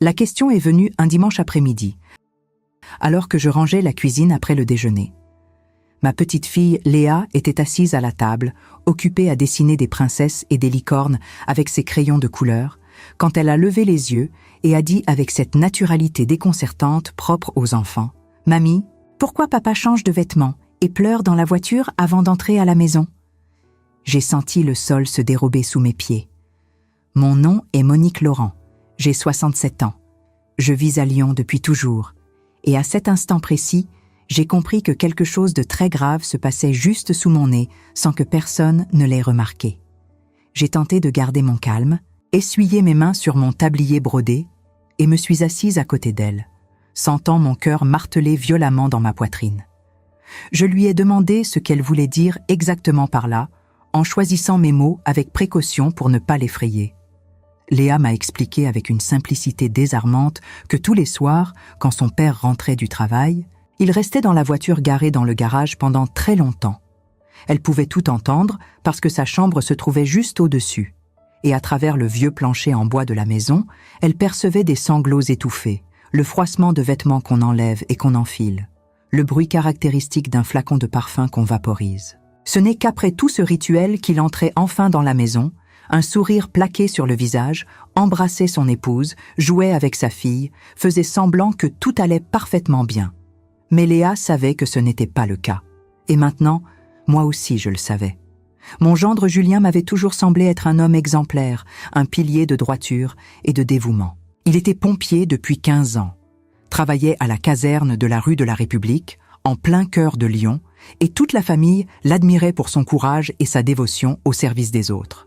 La question est venue un dimanche après-midi, alors que je rangeais la cuisine après le déjeuner. Ma petite fille, Léa, était assise à la table, occupée à dessiner des princesses et des licornes avec ses crayons de couleur, quand elle a levé les yeux et a dit avec cette naturalité déconcertante propre aux enfants: « Mamie, pourquoi papa change de vêtements et pleure dans la voiture avant d'entrer à la maison ?» J'ai senti le sol se dérober sous mes pieds. Mon nom est Monique Laurent. J'ai 67 ans. Je vis à Lyon depuis toujours. Et à cet instant précis, j'ai compris que quelque chose de très grave se passait juste sous mon nez sans que personne ne l'ait remarqué. J'ai tenté de garder mon calme, essuyé mes mains sur mon tablier brodé et me suis assise à côté d'elle, sentant mon cœur marteler violemment dans ma poitrine. Je lui ai demandé ce qu'elle voulait dire exactement par là, en choisissant mes mots avec précaution pour ne pas l'effrayer. Léa m'a expliqué avec une simplicité désarmante que tous les soirs, quand son père rentrait du travail, il restait dans la voiture garée dans le garage pendant très longtemps. Elle pouvait tout entendre parce que sa chambre se trouvait juste au-dessus. Et à travers le vieux plancher en bois de la maison, elle percevait des sanglots étouffés, le froissement de vêtements qu'on enlève et qu'on enfile, le bruit caractéristique d'un flacon de parfum qu'on vaporise. Ce n'est qu'après tout ce rituel qu'il entrait enfin dans la maison, un sourire plaqué sur le visage, embrassait son épouse, jouait avec sa fille, faisait semblant que tout allait parfaitement bien. Mais Léa savait que ce n'était pas le cas. Et maintenant, moi aussi je le savais. Mon gendre Julien m'avait toujours semblé être un homme exemplaire, un pilier de droiture et de dévouement. Il était pompier depuis 15 ans, travaillait à la caserne de la rue de la République, en plein cœur de Lyon, et toute la famille l'admirait pour son courage et sa dévotion au service des autres.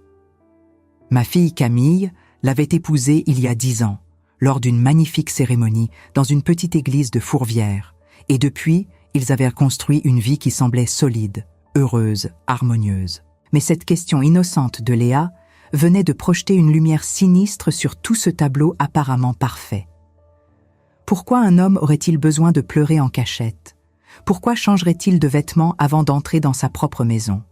Ma fille Camille l'avait épousé il y a 10 ans, lors d'une magnifique cérémonie dans une petite église de Fourvière, et depuis, ils avaient construit une vie qui semblait solide, heureuse, harmonieuse. Mais cette question innocente de Léa venait de projeter une lumière sinistre sur tout ce tableau apparemment parfait. Pourquoi un homme aurait-il besoin de pleurer en cachette? Pourquoi changerait-il de vêtements avant d'entrer dans sa propre maison?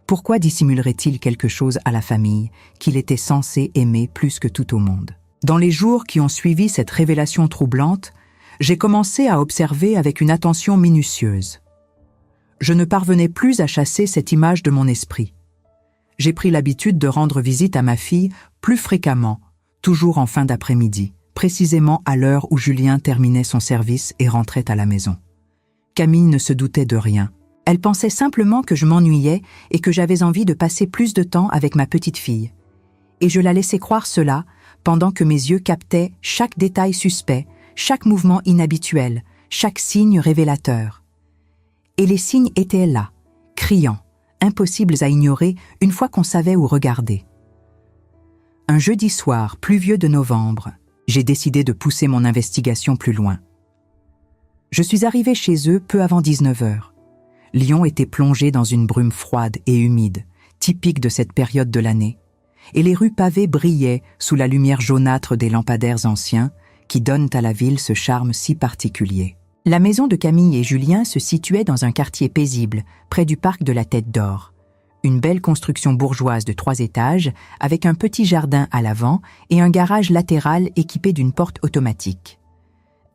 Pourquoi dissimulerait-il quelque chose à la famille qu'il était censé aimer plus que tout au monde? Dans les jours qui ont suivi cette révélation troublante, j'ai commencé à observer avec une attention minutieuse. Je ne parvenais plus à chasser cette image de mon esprit. J'ai pris l'habitude de rendre visite à ma fille plus fréquemment, toujours en fin d'après-midi, précisément à l'heure où Julien terminait son service et rentrait à la maison. Camille ne se doutait de rien. Elle pensait simplement que je m'ennuyais et que j'avais envie de passer plus de temps avec ma petite fille. Et je la laissais croire cela pendant que mes yeux captaient chaque détail suspect, chaque mouvement inhabituel, chaque signe révélateur. Et les signes étaient là, criants, impossibles à ignorer une fois qu'on savait où regarder. Un jeudi soir pluvieux de novembre, j'ai décidé de pousser mon investigation plus loin. Je suis arrivé chez eux peu avant 19 heures. Lyon était plongé dans une brume froide et humide, typique de cette période de l'année, et les rues pavées brillaient sous la lumière jaunâtre des lampadaires anciens qui donnent à la ville ce charme si particulier. La maison de Camille et Julien se situait dans un quartier paisible, près du parc de la Tête d'Or. Une belle construction bourgeoise de 3 étages, avec un petit jardin à l'avant et un garage latéral équipé d'une porte automatique.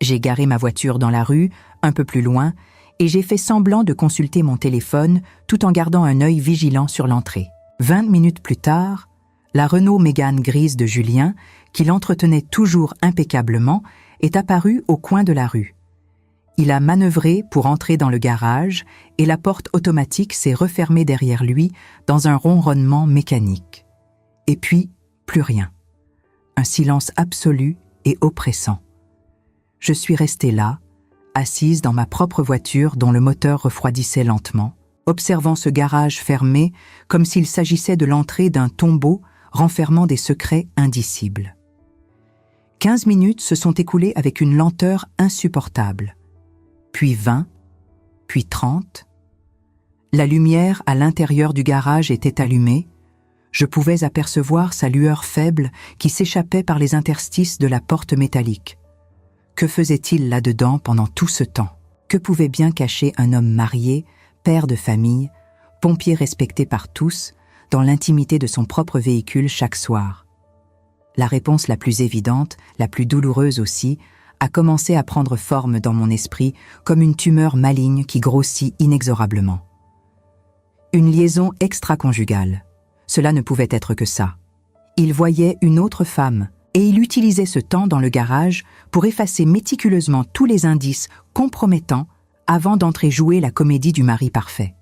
J'ai garé ma voiture dans la rue, un peu plus loin, et j'ai fait semblant de consulter mon téléphone tout en gardant un œil vigilant sur l'entrée. 20 minutes plus tard, la Renault Mégane grise de Julien, qui l'entretenait toujours impeccablement, est apparue au coin de la rue. Il a manœuvré pour entrer dans le garage et la porte automatique s'est refermée derrière lui dans un ronronnement mécanique. Et puis, plus rien. Un silence absolu et oppressant. Je suis restée là, assise dans ma propre voiture dont le moteur refroidissait lentement, observant ce garage fermé comme s'il s'agissait de l'entrée d'un tombeau renfermant des secrets indicibles. 15 minutes se sont écoulées avec une lenteur insupportable. Puis 20, puis 30. La lumière à l'intérieur du garage était allumée. Je pouvais apercevoir sa lueur faible qui s'échappait par les interstices de la porte métallique. Que faisait-il là-dedans pendant tout ce temps? Que pouvait bien cacher un homme marié, père de famille, pompier respecté par tous, dans l'intimité de son propre véhicule chaque soir? La réponse la plus évidente, la plus douloureuse aussi, a commencé à prendre forme dans mon esprit comme une tumeur maligne qui grossit inexorablement. Une liaison extra-conjugale. Cela ne pouvait être que ça. Il voyait une autre femme et il utilisait ce temps dans le garage pour effacer méticuleusement tous les indices compromettants avant d'entrer jouer la comédie du mari parfait.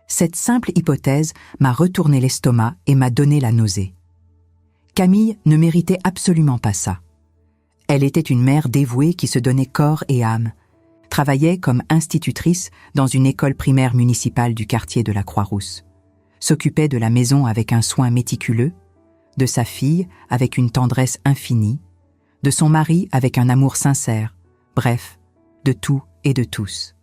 Cette simple hypothèse m'a retourné l'estomac et m'a donné la nausée. Camille ne méritait absolument pas ça. Elle était une mère dévouée qui se donnait corps et âme, travaillait comme institutrice dans une école primaire municipale du quartier de la Croix-Rousse, s'occupait de la maison avec un soin méticuleux, de sa fille avec une tendresse infinie, de son mari avec un amour sincère, bref, de tout et de tous.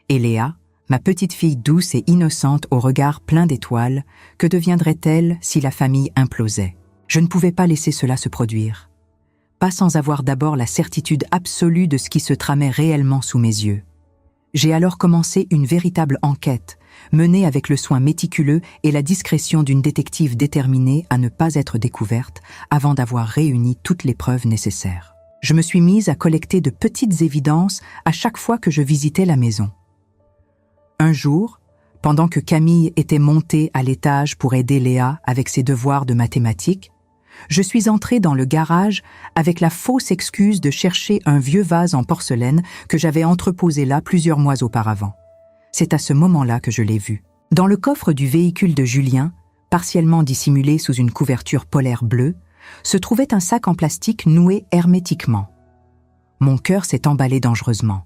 Et Léa, ma petite fille douce et innocente au regard plein d'étoiles, que deviendrait-elle si la famille implosait ? Je ne pouvais pas laisser cela se produire. Pas sans avoir d'abord la certitude absolue de ce qui se tramait réellement sous mes yeux. J'ai alors commencé une véritable enquête, menée avec le soin méticuleux et la discrétion d'une détective déterminée à ne pas être découverte avant d'avoir réuni toutes les preuves nécessaires. Je me suis mise à collecter de petites évidences à chaque fois que je visitais la maison. Un jour, pendant que Camille était montée à l'étage pour aider Léa avec ses devoirs de mathématiques, je suis entrée dans le garage avec la fausse excuse de chercher un vieux vase en porcelaine que j'avais entreposé là plusieurs mois auparavant. C'est à ce moment-là que je l'ai vu. Dans le coffre du véhicule de Julien, partiellement dissimulé sous une couverture polaire bleue, se trouvait un sac en plastique noué hermétiquement. Mon cœur s'est emballé dangereusement.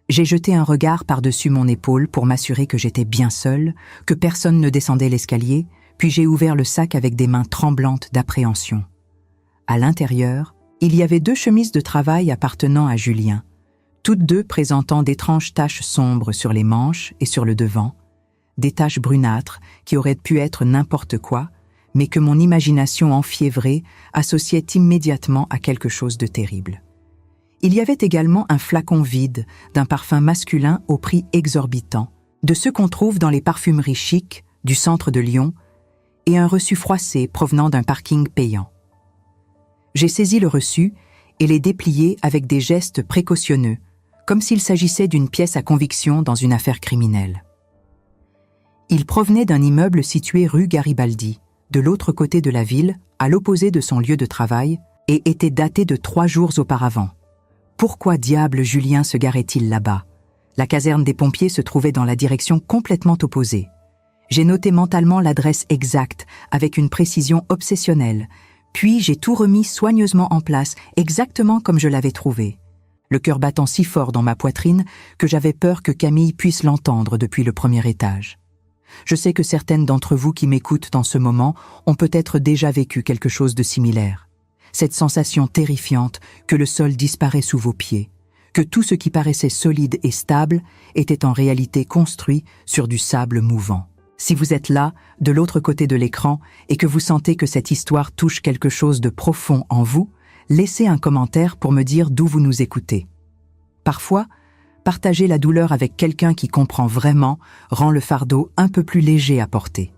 J'ai jeté un regard par-dessus mon épaule pour m'assurer que j'étais bien seule, que personne ne descendait l'escalier, puis j'ai ouvert le sac avec des mains tremblantes d'appréhension. À l'intérieur, il y avait 2 chemises de travail appartenant à Julien, toutes 2 présentant d'étranges taches sombres sur les manches et sur le devant, des taches brunâtres qui auraient pu être n'importe quoi, mais que mon imagination enfiévrée associait immédiatement à quelque chose de terrible. Il y avait également un flacon vide d'un parfum masculin au prix exorbitant, de ceux qu'on trouve dans les parfumeries chics du centre de Lyon, et un reçu froissé provenant d'un parking payant. J'ai saisi le reçu et l'ai déplié avec des gestes précautionneux, comme s'il s'agissait d'une pièce à conviction dans une affaire criminelle. Il provenait d'un immeuble situé rue Garibaldi, de l'autre côté de la ville, à l'opposé de son lieu de travail, et était daté de 3 jours auparavant. Pourquoi diable Julien se garait-il là-bas ? La caserne des pompiers se trouvait dans la direction complètement opposée. J'ai noté mentalement l'adresse exacte, avec une précision obsessionnelle, puis j'ai tout remis soigneusement en place, exactement comme je l'avais trouvé. Le cœur battant si fort dans ma poitrine que j'avais peur que Camille puisse l'entendre depuis le premier étage. Je sais que certaines d'entre vous qui m'écoutent dans ce moment ont peut-être déjà vécu quelque chose de similaire. Cette sensation terrifiante que le sol disparaît sous vos pieds, que tout ce qui paraissait solide et stable était en réalité construit sur du sable mouvant. Si vous êtes là, de l'autre côté de l'écran, et que vous sentez que cette histoire touche quelque chose de profond en vous, laissez un commentaire pour me dire d'où vous nous écoutez. Parfois, partager la douleur avec quelqu'un qui comprend vraiment rend le fardeau un peu plus léger à porter.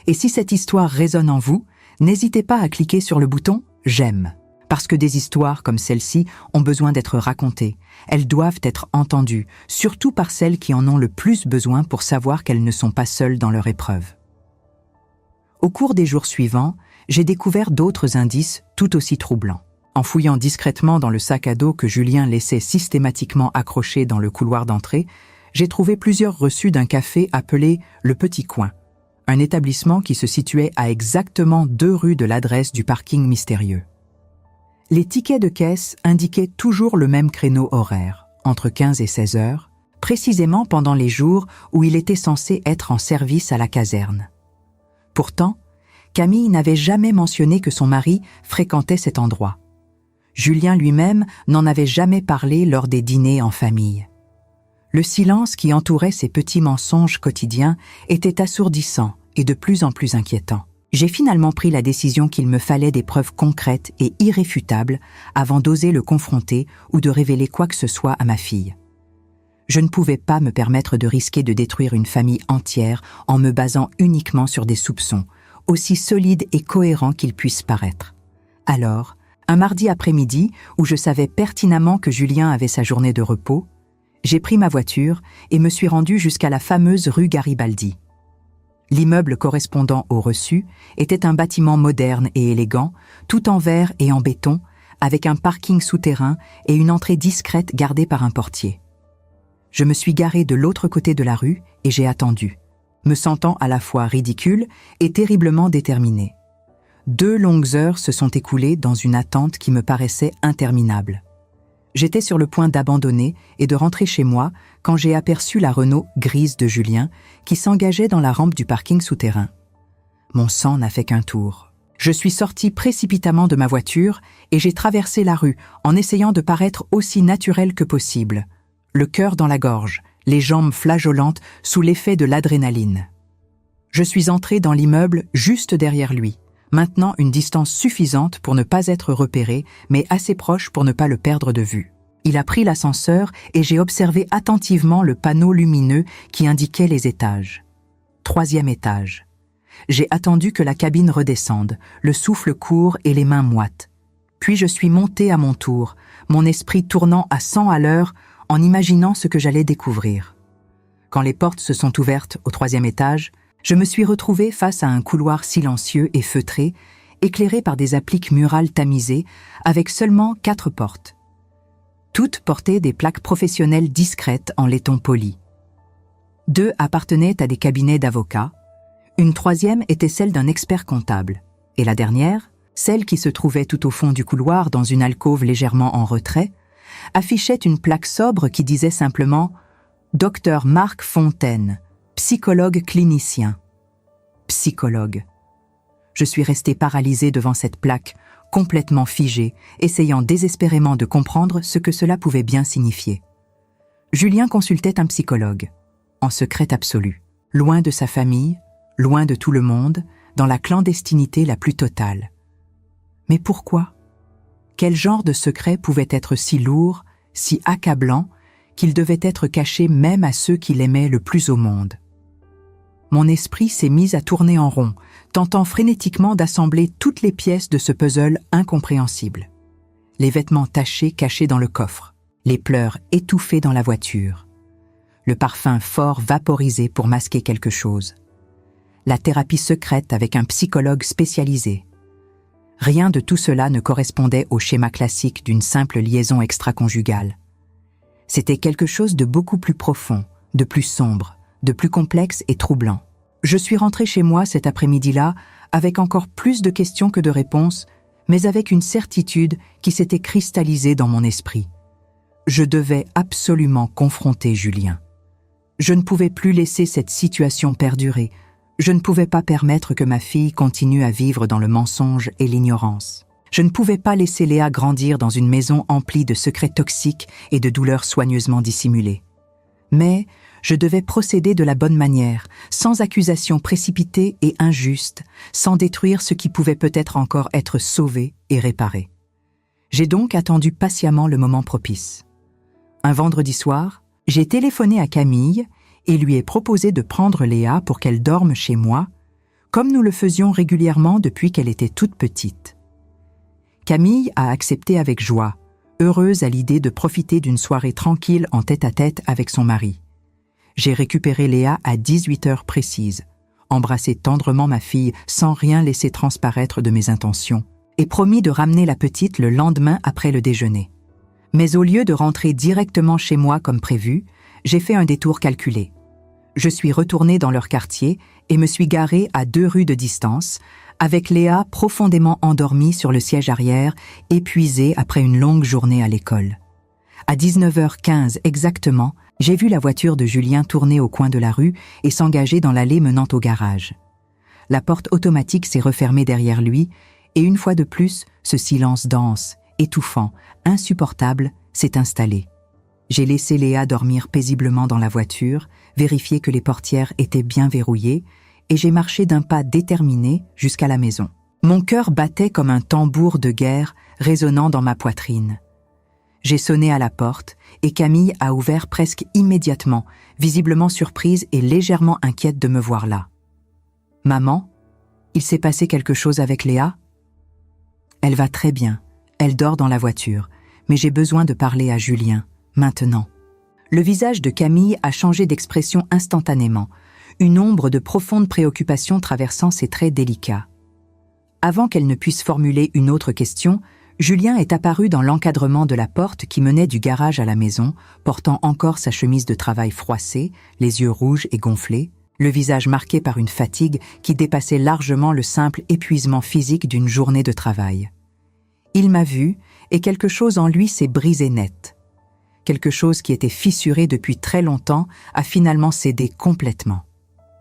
Et si cette histoire résonne en vous, n'hésitez pas à cliquer sur le bouton « J'aime ». Parce que des histoires comme celle-ci ont besoin d'être racontées. Elles doivent être entendues, surtout par celles qui en ont le plus besoin pour savoir qu'elles ne sont pas seules dans leur épreuve. Au cours des jours suivants, j'ai découvert d'autres indices tout aussi troublants. En fouillant discrètement dans le sac à dos que Julien laissait systématiquement accroché dans le couloir d'entrée, j'ai trouvé plusieurs reçus d'un café appelé Le Petit Coin, un établissement qui se situait à exactement 2 rues de l'adresse du parking mystérieux. Les tickets de caisse indiquaient toujours le même créneau horaire, entre 15 et 16 heures, précisément pendant les jours où il était censé être en service à la caserne. Pourtant, Camille n'avait jamais mentionné que son mari fréquentait cet endroit. Julien lui-même n'en avait jamais parlé lors des dîners en famille. Le silence qui entourait ces petits mensonges quotidiens était assourdissant et de plus en plus inquiétant. J'ai finalement pris la décision qu'il me fallait des preuves concrètes et irréfutables avant d'oser le confronter ou de révéler quoi que ce soit à ma fille. Je ne pouvais pas me permettre de risquer de détruire une famille entière en me basant uniquement sur des soupçons, aussi solides et cohérents qu'ils puissent paraître. Alors, un mardi après-midi, où je savais pertinemment que Julien avait sa journée de repos, j'ai pris ma voiture et me suis rendu jusqu'à la fameuse rue Garibaldi. L'immeuble correspondant au reçu était un bâtiment moderne et élégant, tout en verre et en béton, avec un parking souterrain et une entrée discrète gardée par un portier. Je me suis garé de l'autre côté de la rue et j'ai attendu, me sentant à la fois ridicule et terriblement déterminé. 2 longues heures se sont écoulées dans une attente qui me paraissait interminable. J'étais sur le point d'abandonner et de rentrer chez moi quand j'ai aperçu la Renault grise de Julien qui s'engageait dans la rampe du parking souterrain. Mon sang n'a fait qu'un tour. Je suis sorti précipitamment de ma voiture et j'ai traversé la rue en essayant de paraître aussi naturel que possible, le cœur dans la gorge, les jambes flageolantes sous l'effet de l'adrénaline. Je suis entré dans l'immeuble juste derrière lui, maintenant une distance suffisante pour ne pas être repéré, mais assez proche pour ne pas le perdre de vue. Il a pris l'ascenseur et j'ai observé attentivement le panneau lumineux qui indiquait les étages. 3e étage. J'ai attendu que la cabine redescende, le souffle court et les mains moites. Puis je suis monté à mon tour, mon esprit tournant à 100 à l'heure en imaginant ce que j'allais découvrir. Quand les portes se sont ouvertes au 3e étage, je me suis retrouvé face à un couloir silencieux et feutré, éclairé par des appliques murales tamisées, avec seulement 4 portes. Toutes portaient des plaques professionnelles discrètes en laiton poli. 2 appartenaient à des cabinets d'avocats, une 3e était celle d'un expert comptable, et la dernière, celle qui se trouvait tout au fond du couloir dans une alcôve légèrement en retrait, affichait une plaque sobre qui disait simplement « Dr Marc Fontaine ». Psychologue clinicien. Psychologue. Je suis resté paralysé devant cette plaque, complètement figé, essayant désespérément de comprendre ce que cela pouvait bien signifier. Julien consultait un psychologue, en secret absolu, loin de sa famille, loin de tout le monde, dans la clandestinité la plus totale. Mais pourquoi? Quel genre de secret pouvait être si lourd, si accablant, qu'il devait être caché même à ceux qui l'aimaient le plus au monde? Mon esprit s'est mis à tourner en rond, tentant frénétiquement d'assembler toutes les pièces de ce puzzle incompréhensible. Les vêtements tachés cachés dans le coffre, les pleurs étouffés dans la voiture, le parfum fort vaporisé pour masquer quelque chose, la thérapie secrète avec un psychologue spécialisé. Rien de tout cela ne correspondait au schéma classique d'une simple liaison extra-conjugale. C'était quelque chose de beaucoup plus profond, de plus sombre, de plus complexe et troublant. Je suis rentré chez moi cet après-midi-là avec encore plus de questions que de réponses, mais avec une certitude qui s'était cristallisée dans mon esprit. Je devais absolument confronter Julien. Je ne pouvais plus laisser cette situation perdurer. Je ne pouvais pas permettre que ma fille continue à vivre dans le mensonge et l'ignorance. Je ne pouvais pas laisser Léa grandir dans une maison emplie de secrets toxiques et de douleurs soigneusement dissimulées. Mais je devais procéder de la bonne manière, sans accusation précipitée et injuste, sans détruire ce qui pouvait peut-être encore être sauvé et réparé. J'ai donc attendu patiemment le moment propice. Un vendredi soir, j'ai téléphoné à Camille et lui ai proposé de prendre Léa pour qu'elle dorme chez moi, comme nous le faisions régulièrement depuis qu'elle était toute petite. Camille a accepté avec joie, heureuse à l'idée de profiter d'une soirée tranquille en tête-à-tête avec son mari. J'ai récupéré Léa à 18 heures précises, embrassé tendrement ma fille sans rien laisser transparaître de mes intentions, et promis de ramener la petite le lendemain après le déjeuner. Mais au lieu de rentrer directement chez moi comme prévu, j'ai fait un détour calculé. Je suis retourné dans leur quartier et me suis garé à 2 rues de distance, avec Léa profondément endormie sur le siège arrière, épuisée après une longue journée à l'école. À 19h15 exactement, j'ai vu la voiture de Julien tourner au coin de la rue et s'engager dans l'allée menant au garage. La porte automatique s'est refermée derrière lui et une fois de plus, ce silence dense, étouffant, insupportable, s'est installé. J'ai laissé Léa dormir paisiblement dans la voiture, vérifié que les portières étaient bien verrouillées et j'ai marché d'un pas déterminé jusqu'à la maison. Mon cœur battait comme un tambour de guerre résonnant dans ma poitrine. J'ai sonné à la porte et Camille a ouvert presque immédiatement, visiblement surprise et légèrement inquiète de me voir là. « Maman, il s'est passé quelque chose avec Léa ?» Elle va très bien. Elle dort dans la voiture. Mais j'ai besoin de parler à Julien, maintenant. » Le visage de Camille a changé d'expression instantanément, une ombre de profonde préoccupation traversant ses traits délicats. Avant qu'elle ne puisse formuler une autre question, Julien est apparu dans l'encadrement de la porte qui menait du garage à la maison, portant encore sa chemise de travail froissée, les yeux rouges et gonflés, le visage marqué par une fatigue qui dépassait largement le simple épuisement physique d'une journée de travail. Il m'a vu, et quelque chose en lui s'est brisé net. Quelque chose qui était fissuré depuis très longtemps a finalement cédé complètement.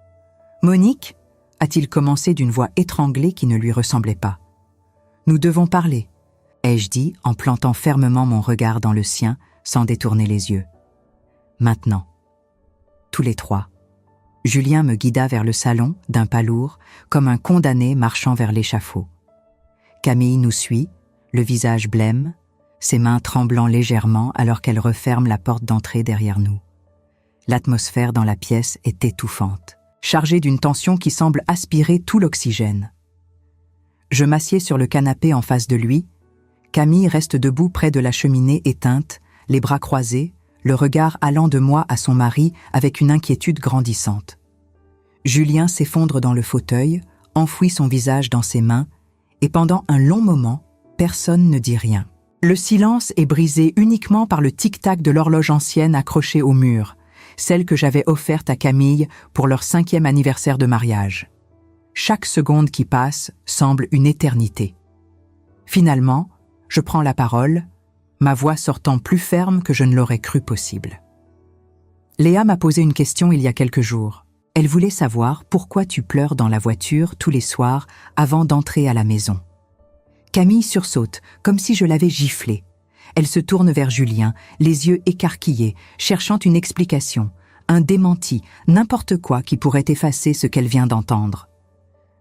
« Monique » a-t-il commencé d'une voix étranglée qui ne lui ressemblait pas. « Nous devons parler », ai-je dit en plantant fermement mon regard dans le sien sans détourner les yeux. « Maintenant. » Tous les trois. Julien me guida vers le salon d'un pas lourd, comme un condamné marchant vers l'échafaud. Camille nous suit, le visage blême, ses mains tremblant légèrement alors qu'elle referme la porte d'entrée derrière nous. L'atmosphère dans la pièce est étouffante, chargée d'une tension qui semble aspirer tout l'oxygène. Je m'assieds sur le canapé en face de lui. Camille reste debout près de la cheminée éteinte, les bras croisés, le regard allant de moi à son mari avec une inquiétude grandissante. Julien s'effondre dans le fauteuil, enfouit son visage dans ses mains, et pendant un long moment, personne ne dit rien. Le silence est brisé uniquement par le tic-tac de l'horloge ancienne accrochée au mur, celle que j'avais offerte à Camille pour leur 5e anniversaire de mariage. Chaque seconde qui passe semble une éternité. Finalement, je prends la parole, ma voix sortant plus ferme que je ne l'aurais cru possible. Léa m'a posé une question il y a quelques jours. Elle voulait savoir pourquoi tu pleures dans la voiture tous les soirs avant d'entrer à la maison. Camille sursaute, comme si je l'avais giflée. Elle se tourne vers Julien, les yeux écarquillés, cherchant une explication, un démenti, n'importe quoi qui pourrait effacer ce qu'elle vient d'entendre.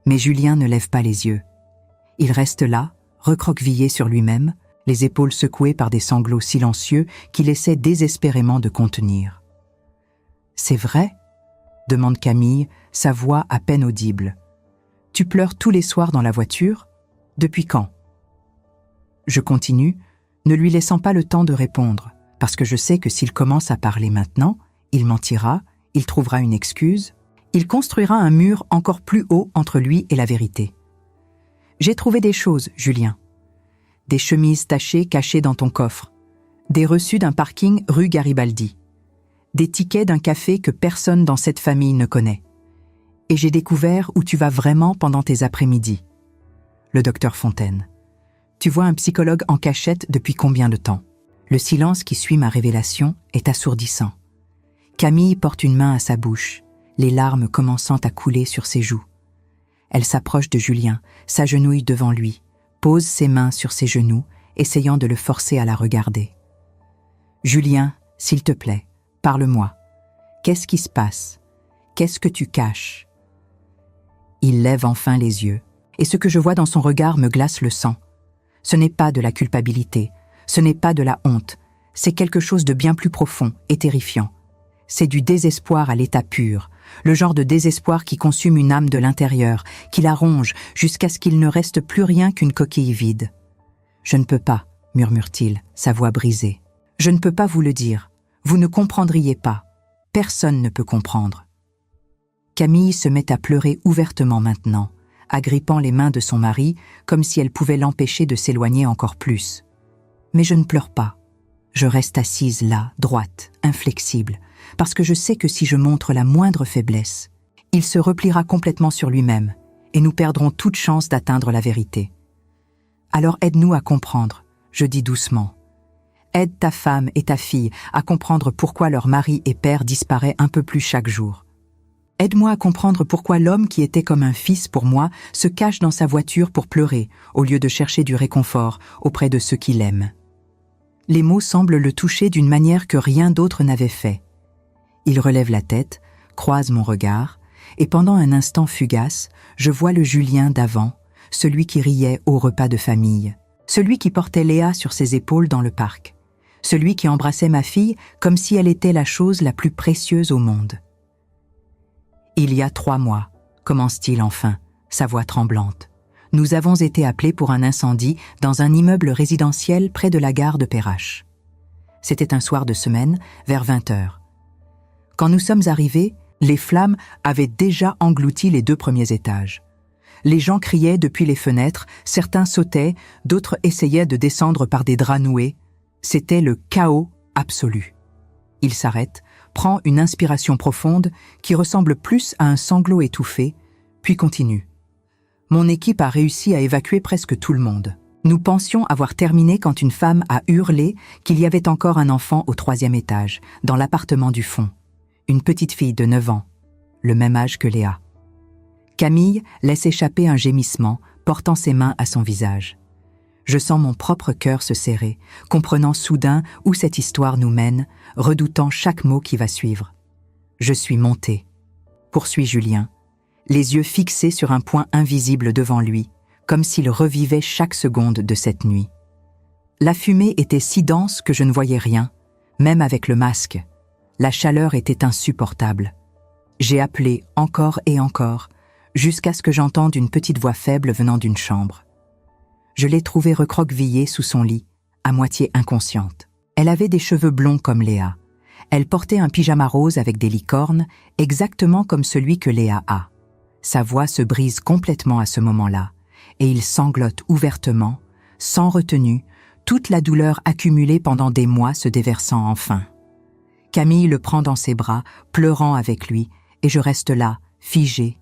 Mais Julien ne lève pas les yeux. Il reste là, recroquevillé sur lui-même, les épaules secouées par des sanglots silencieux qu'il essaie désespérément de contenir. « C'est vrai ?» demande Camille, sa voix à peine audible. « Tu pleures tous les soirs dans la voiture ? Depuis quand ?» Je continue, ne lui laissant pas le temps de répondre, parce que je sais que s'il commence à parler maintenant, il mentira, il trouvera une excuse, il construira un mur encore plus haut entre lui et la vérité. « J'ai trouvé des choses, Julien. Des chemises tachées cachées dans ton coffre, des reçus d'un parking rue Garibaldi, des tickets d'un café que personne dans cette famille ne connaît. Et j'ai découvert où tu vas vraiment pendant tes après-midi. Le docteur Fontaine. Tu vois un psychologue en cachette depuis combien de temps ? » Le silence qui suit ma révélation est assourdissant. Camille porte une main à sa bouche, les larmes commençant à couler sur ses joues. Elle s'approche de Julien, s'agenouille devant lui, pose ses mains sur ses genoux, essayant de le forcer à la regarder. « Julien, s'il te plaît, parle-moi. Qu'est-ce qui se passe ? Qu'est-ce que tu caches ?» Il lève enfin les yeux, et ce que je vois dans son regard me glace le sang. Ce n'est pas de la culpabilité, ce n'est pas de la honte, c'est quelque chose de bien plus profond et terrifiant. C'est du désespoir à l'état pur, le genre de désespoir qui consume une âme de l'intérieur, qui la ronge jusqu'à ce qu'il ne reste plus rien qu'une coquille vide. « Je ne peux pas, » murmure-t-il, sa voix brisée. « Je ne peux pas vous le dire. Vous ne comprendriez pas. Personne ne peut comprendre. » Camille se met à pleurer ouvertement maintenant, agrippant les mains de son mari comme si elle pouvait l'empêcher de s'éloigner encore plus. Mais je ne pleure pas. Je reste assise là, droite, inflexible, parce que je sais que si je montre la moindre faiblesse, il se repliera complètement sur lui-même et nous perdrons toute chance d'atteindre la vérité. Alors aide-nous à comprendre, je dis doucement. Aide ta femme et ta fille à comprendre pourquoi leur mari et père disparaît un peu plus chaque jour. Aide-moi à comprendre pourquoi l'homme qui était comme un fils pour moi se cache dans sa voiture pour pleurer, au lieu de chercher du réconfort auprès de ceux qui l'aiment. Les mots semblent le toucher d'une manière que rien d'autre n'avait fait. Il relève la tête, croise mon regard, et pendant un instant fugace, je vois le Julien d'avant, celui qui riait au repas de famille, celui qui portait Léa sur ses épaules dans le parc, celui qui embrassait ma fille comme si elle était la chose la plus précieuse au monde. « Il y a 3 mois, commence-t-il enfin, sa voix tremblante. Nous avons été appelés pour un incendie dans un immeuble résidentiel près de la gare de Perrache. C'était un soir de semaine, vers 20h. Quand nous sommes arrivés, les flammes avaient déjà englouti les 2 premiers étages. Les gens criaient depuis les fenêtres, certains sautaient, d'autres essayaient de descendre par des draps noués. C'était le chaos absolu. Il s'arrête, prend une inspiration profonde qui ressemble plus à un sanglot étouffé, puis continue. Mon équipe a réussi à évacuer presque tout le monde. Nous pensions avoir terminé quand une femme a hurlé qu'il y avait encore un enfant au 3e étage, dans l'appartement du fond. Une petite fille de 9 ans, le même âge que Léa. Camille laisse échapper un gémissement, portant ses mains à son visage. Je sens mon propre cœur se serrer, comprenant soudain où cette histoire nous mène, redoutant chaque mot qui va suivre. Je suis monté, poursuit Julien, les yeux fixés sur un point invisible devant lui, comme s'il revivait chaque seconde de cette nuit. La fumée était si dense que je ne voyais rien, même avec le masque. La chaleur était insupportable. J'ai appelé encore et encore, jusqu'à ce que j'entende une petite voix faible venant d'une chambre. Je l'ai trouvée recroquevillée sous son lit, à moitié inconsciente. Elle avait des cheveux blonds comme Léa. Elle portait un pyjama rose avec des licornes, exactement comme celui que Léa a. Sa voix se brise complètement à ce moment-là, et il sanglote ouvertement, sans retenue, toute la douleur accumulée pendant des mois se déversant enfin. Camille le prend dans ses bras, pleurant avec lui, et je reste là, figée,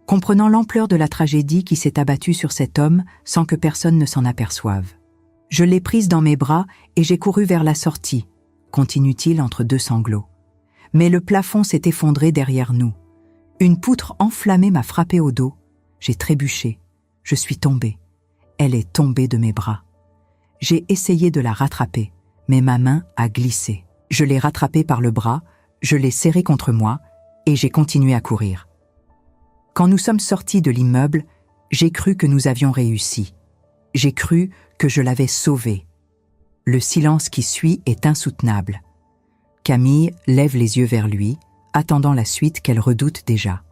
comprenant l'ampleur de la tragédie qui s'est abattue sur cet homme sans que personne ne s'en aperçoive. Je l'ai prise dans mes bras et j'ai couru vers la sortie, continue-t-il entre 2 sanglots. Mais le plafond s'est effondré derrière nous. Une poutre enflammée m'a frappé au dos. J'ai trébuché. Je suis tombée. Elle est tombée de mes bras. J'ai essayé de la rattraper, mais ma main a glissé. Je l'ai rattrapée par le bras, je l'ai serrée contre moi et j'ai continué à courir. Quand nous sommes sortis de l'immeuble, j'ai cru que nous avions réussi. J'ai cru que je l'avais sauvée. Le silence qui suit est insoutenable. Camille lève les yeux vers lui, attendant la suite qu'elle redoute déjà.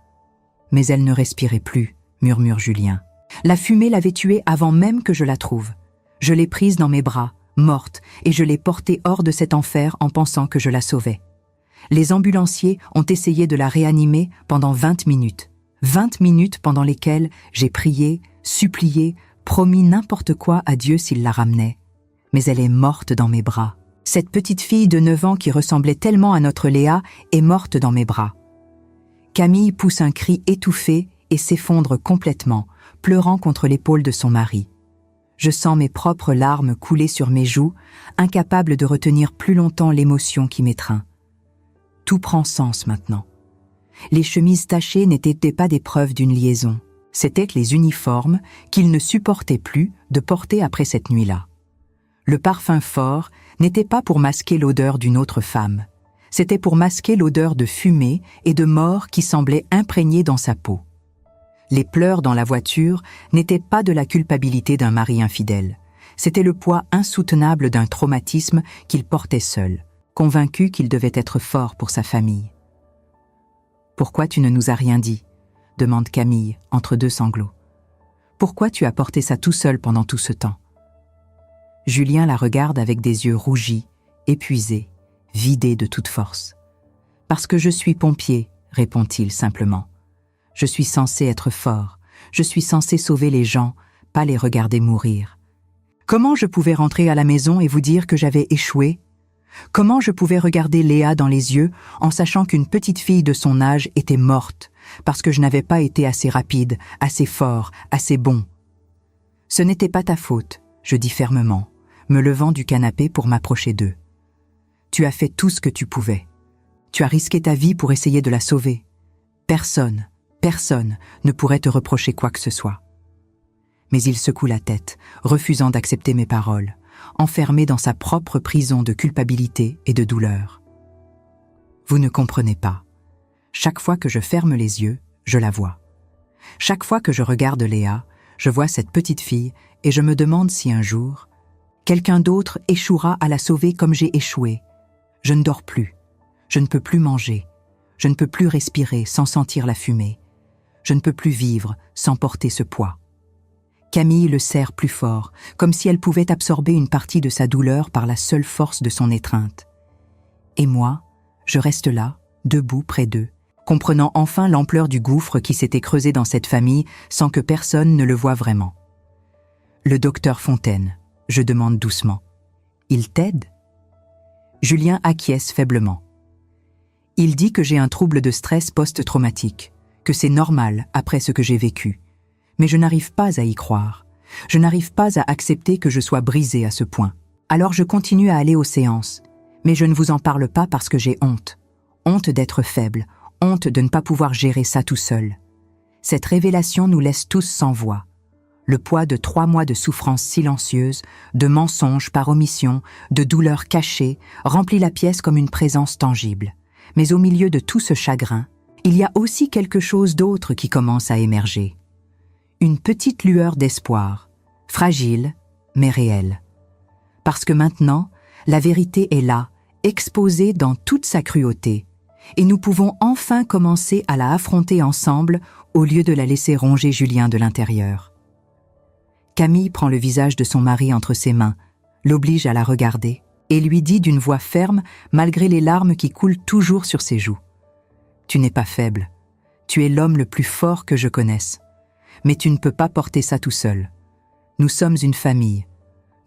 Mais elle ne respirait plus, murmure Julien. La fumée l'avait tuée avant même que je la trouve. Je l'ai prise dans mes bras, morte, et je l'ai portée hors de cet enfer en pensant que je la sauvais. Les ambulanciers ont essayé de la réanimer pendant 20 minutes. 20 minutes pendant lesquelles j'ai prié, supplié, promis n'importe quoi à Dieu s'il la ramenait. Mais elle est morte dans mes bras. Cette petite fille de 9 ans qui ressemblait tellement à notre Léa est morte dans mes bras. Camille pousse un cri étouffé et s'effondre complètement, pleurant contre l'épaule de son mari. Je sens mes propres larmes couler sur mes joues, incapable de retenir plus longtemps l'émotion qui m'étreint. Tout prend sens maintenant. Les chemises tachées n'étaient pas des preuves d'une liaison. C'étaient les uniformes qu'il ne supportait plus de porter après cette nuit-là. Le parfum fort n'était pas pour masquer l'odeur d'une autre femme. C'était pour masquer l'odeur de fumée et de mort qui semblait imprégnée dans sa peau. Les pleurs dans la voiture n'étaient pas de la culpabilité d'un mari infidèle. C'était le poids insoutenable d'un traumatisme qu'il portait seul, convaincu qu'il devait être fort pour sa famille. « Pourquoi tu ne nous as rien dit ?» demande Camille, entre 2 sanglots. « Pourquoi tu as porté ça tout seul pendant tout ce temps ?» Julien la regarde avec des yeux rougis, épuisés, vidés de toute force. « Parce que je suis pompier, » répond-il simplement. « Je suis censé être fort, je suis censé sauver les gens, pas les regarder mourir. Comment je pouvais rentrer à la maison et vous dire que j'avais échoué ? Comment je pouvais regarder Léa dans les yeux en sachant qu'une petite fille de son âge était morte parce que je n'avais pas été assez rapide, assez fort, assez bon ? Ce n'était pas ta faute, je dis fermement, me levant du canapé pour m'approcher d'eux. Tu as fait tout ce que tu pouvais. Tu as risqué ta vie pour essayer de la sauver. Personne ne pourrait te reprocher quoi que ce soit. Mais il secoue la tête, refusant d'accepter mes paroles, enfermé dans sa propre prison de culpabilité et de douleur. Vous ne comprenez pas. Chaque fois que je ferme les yeux, je la vois. Chaque fois que je regarde Léa, je vois cette petite fille et je me demande si un jour, quelqu'un d'autre échouera à la sauver comme j'ai échoué. Je ne dors plus. Je ne peux plus manger. Je ne peux plus respirer sans sentir la fumée. Je ne peux plus vivre sans porter ce poids. Camille le serre plus fort, comme si elle pouvait absorber une partie de sa douleur par la seule force de son étreinte. Et moi, je reste là, debout près d'eux, comprenant enfin l'ampleur du gouffre qui s'était creusé dans cette famille sans que personne ne le voie vraiment. « Le docteur Fontaine », je demande doucement. « Il t'aide » Julien acquiesce faiblement. Il dit que j'ai un trouble de stress post-traumatique, que c'est normal après ce que j'ai vécu. Mais je n'arrive pas à y croire. Je n'arrive pas à accepter que je sois brisée à ce point. Alors je continue à aller aux séances. Mais je ne vous en parle pas parce que j'ai honte. Honte d'être faible, honte de ne pas pouvoir gérer ça tout seul. Cette révélation nous laisse tous sans voix. Le poids de 3 mois de souffrance silencieuse, de mensonges par omission, de douleurs cachées, remplit la pièce comme une présence tangible. Mais au milieu de tout ce chagrin, il y a aussi quelque chose d'autre qui commence à émerger. Une petite lueur d'espoir, fragile, mais réelle. Parce que maintenant, la vérité est là, exposée dans toute sa cruauté, et nous pouvons enfin commencer à la affronter ensemble au lieu de la laisser ronger Julien de l'intérieur. Camille prend le visage de son mari entre ses mains, l'oblige à la regarder, et lui dit d'une voix ferme, malgré les larmes qui coulent toujours sur ses joues. « Tu n'es pas faible, tu es l'homme le plus fort que je connaisse. Mais tu ne peux pas porter ça tout seul. Nous sommes une famille.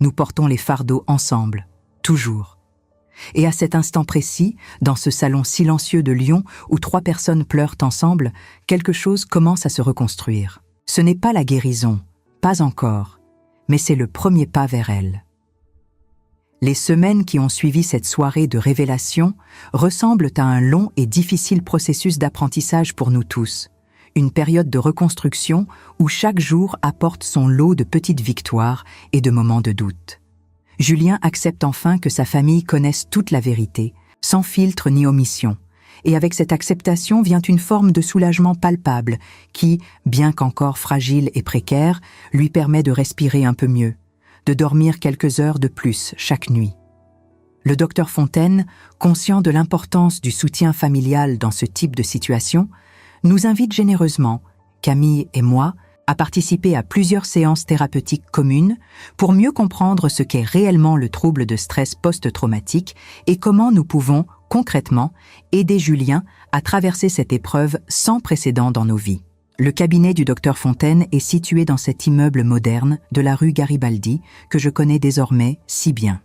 Nous portons les fardeaux ensemble, toujours. » Et à cet instant précis, dans ce salon silencieux de Lyon où 3 personnes pleurent ensemble, quelque chose commence à se reconstruire. Ce n'est pas la guérison, pas encore, mais c'est le premier pas vers elle. Les semaines qui ont suivi cette soirée de révélation ressemblent à un long et difficile processus d'apprentissage pour nous tous. Une période de reconstruction où chaque jour apporte son lot de petites victoires et de moments de doute. Julien accepte enfin que sa famille connaisse toute la vérité, sans filtre ni omission. Et avec cette acceptation vient une forme de soulagement palpable qui, bien qu'encore fragile et précaire, lui permet de respirer un peu mieux, de dormir quelques heures de plus chaque nuit. Le docteur Fontaine, conscient de l'importance du soutien familial dans ce type de situation, nous invite généreusement, Camille et moi, à participer à plusieurs séances thérapeutiques communes pour mieux comprendre ce qu'est réellement le trouble de stress post-traumatique et comment nous pouvons, concrètement, aider Julien à traverser cette épreuve sans précédent dans nos vies. Le cabinet du docteur Fontaine est situé dans cet immeuble moderne de la rue Garibaldi que je connais désormais si bien,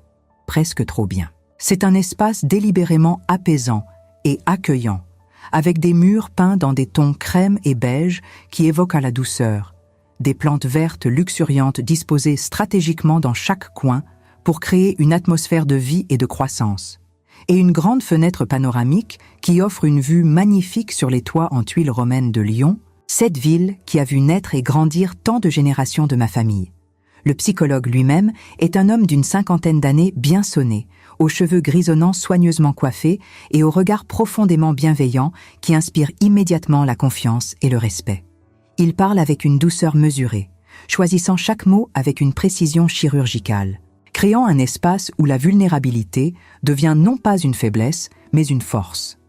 presque trop bien. C'est un espace délibérément apaisant et accueillant, avec des murs peints dans des tons crème et beige qui évoquent à la douceur, des plantes vertes luxuriantes disposées stratégiquement dans chaque coin pour créer une atmosphère de vie et de croissance, et une grande fenêtre panoramique qui offre une vue magnifique sur les toits en tuiles romaines de Lyon, cette ville qui a vu naître et grandir tant de générations de ma famille. Le psychologue lui-même est un homme d'une 50aine d'années bien sonné, aux cheveux grisonnants soigneusement coiffés et au regard profondément bienveillant qui inspire immédiatement la confiance et le respect. Il parle avec une douceur mesurée, choisissant chaque mot avec une précision chirurgicale, créant un espace où la vulnérabilité devient non pas une faiblesse, mais une force.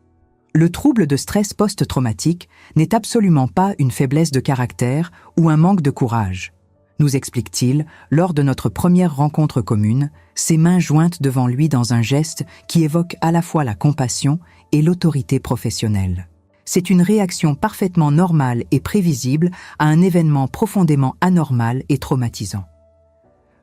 Le trouble de stress post-traumatique n'est absolument pas une faiblesse de caractère ou un manque de courage, nous explique-t-il lors de notre première rencontre commune, ses mains jointes devant lui dans un geste qui évoque à la fois la compassion et l'autorité professionnelle. C'est une réaction parfaitement normale et prévisible à un événement profondément anormal et traumatisant.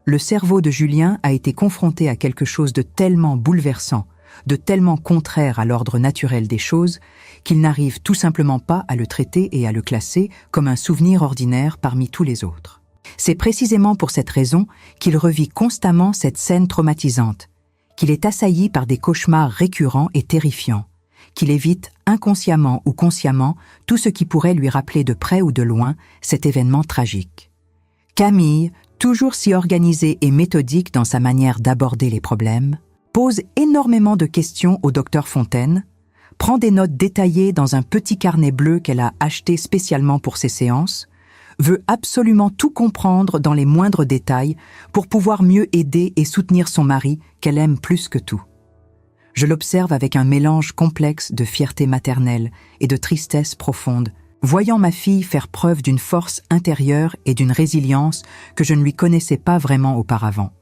Le cerveau de Julien a été confronté à quelque chose de tellement bouleversant, de tellement contraire à l'ordre naturel des choses, qu'il n'arrive tout simplement pas à le traiter et à le classer comme un souvenir ordinaire parmi tous les autres. C'est précisément pour cette raison qu'il revit constamment cette scène traumatisante, qu'il est assailli par des cauchemars récurrents et terrifiants, qu'il évite inconsciemment ou consciemment tout ce qui pourrait lui rappeler de près ou de loin cet événement tragique. Camille, toujours si organisée et méthodique dans sa manière d'aborder les problèmes, pose énormément de questions au docteur Fontaine, prend des notes détaillées dans un petit carnet bleu qu'elle a acheté spécialement pour ses séances, veut absolument tout comprendre dans les moindres détails pour pouvoir mieux aider et soutenir son mari qu'elle aime plus que tout. Je l'observe avec un mélange complexe de fierté maternelle et de tristesse profonde Voyant ma fille faire preuve d'une force intérieure et d'une résilience que je ne lui connaissais pas vraiment auparavant.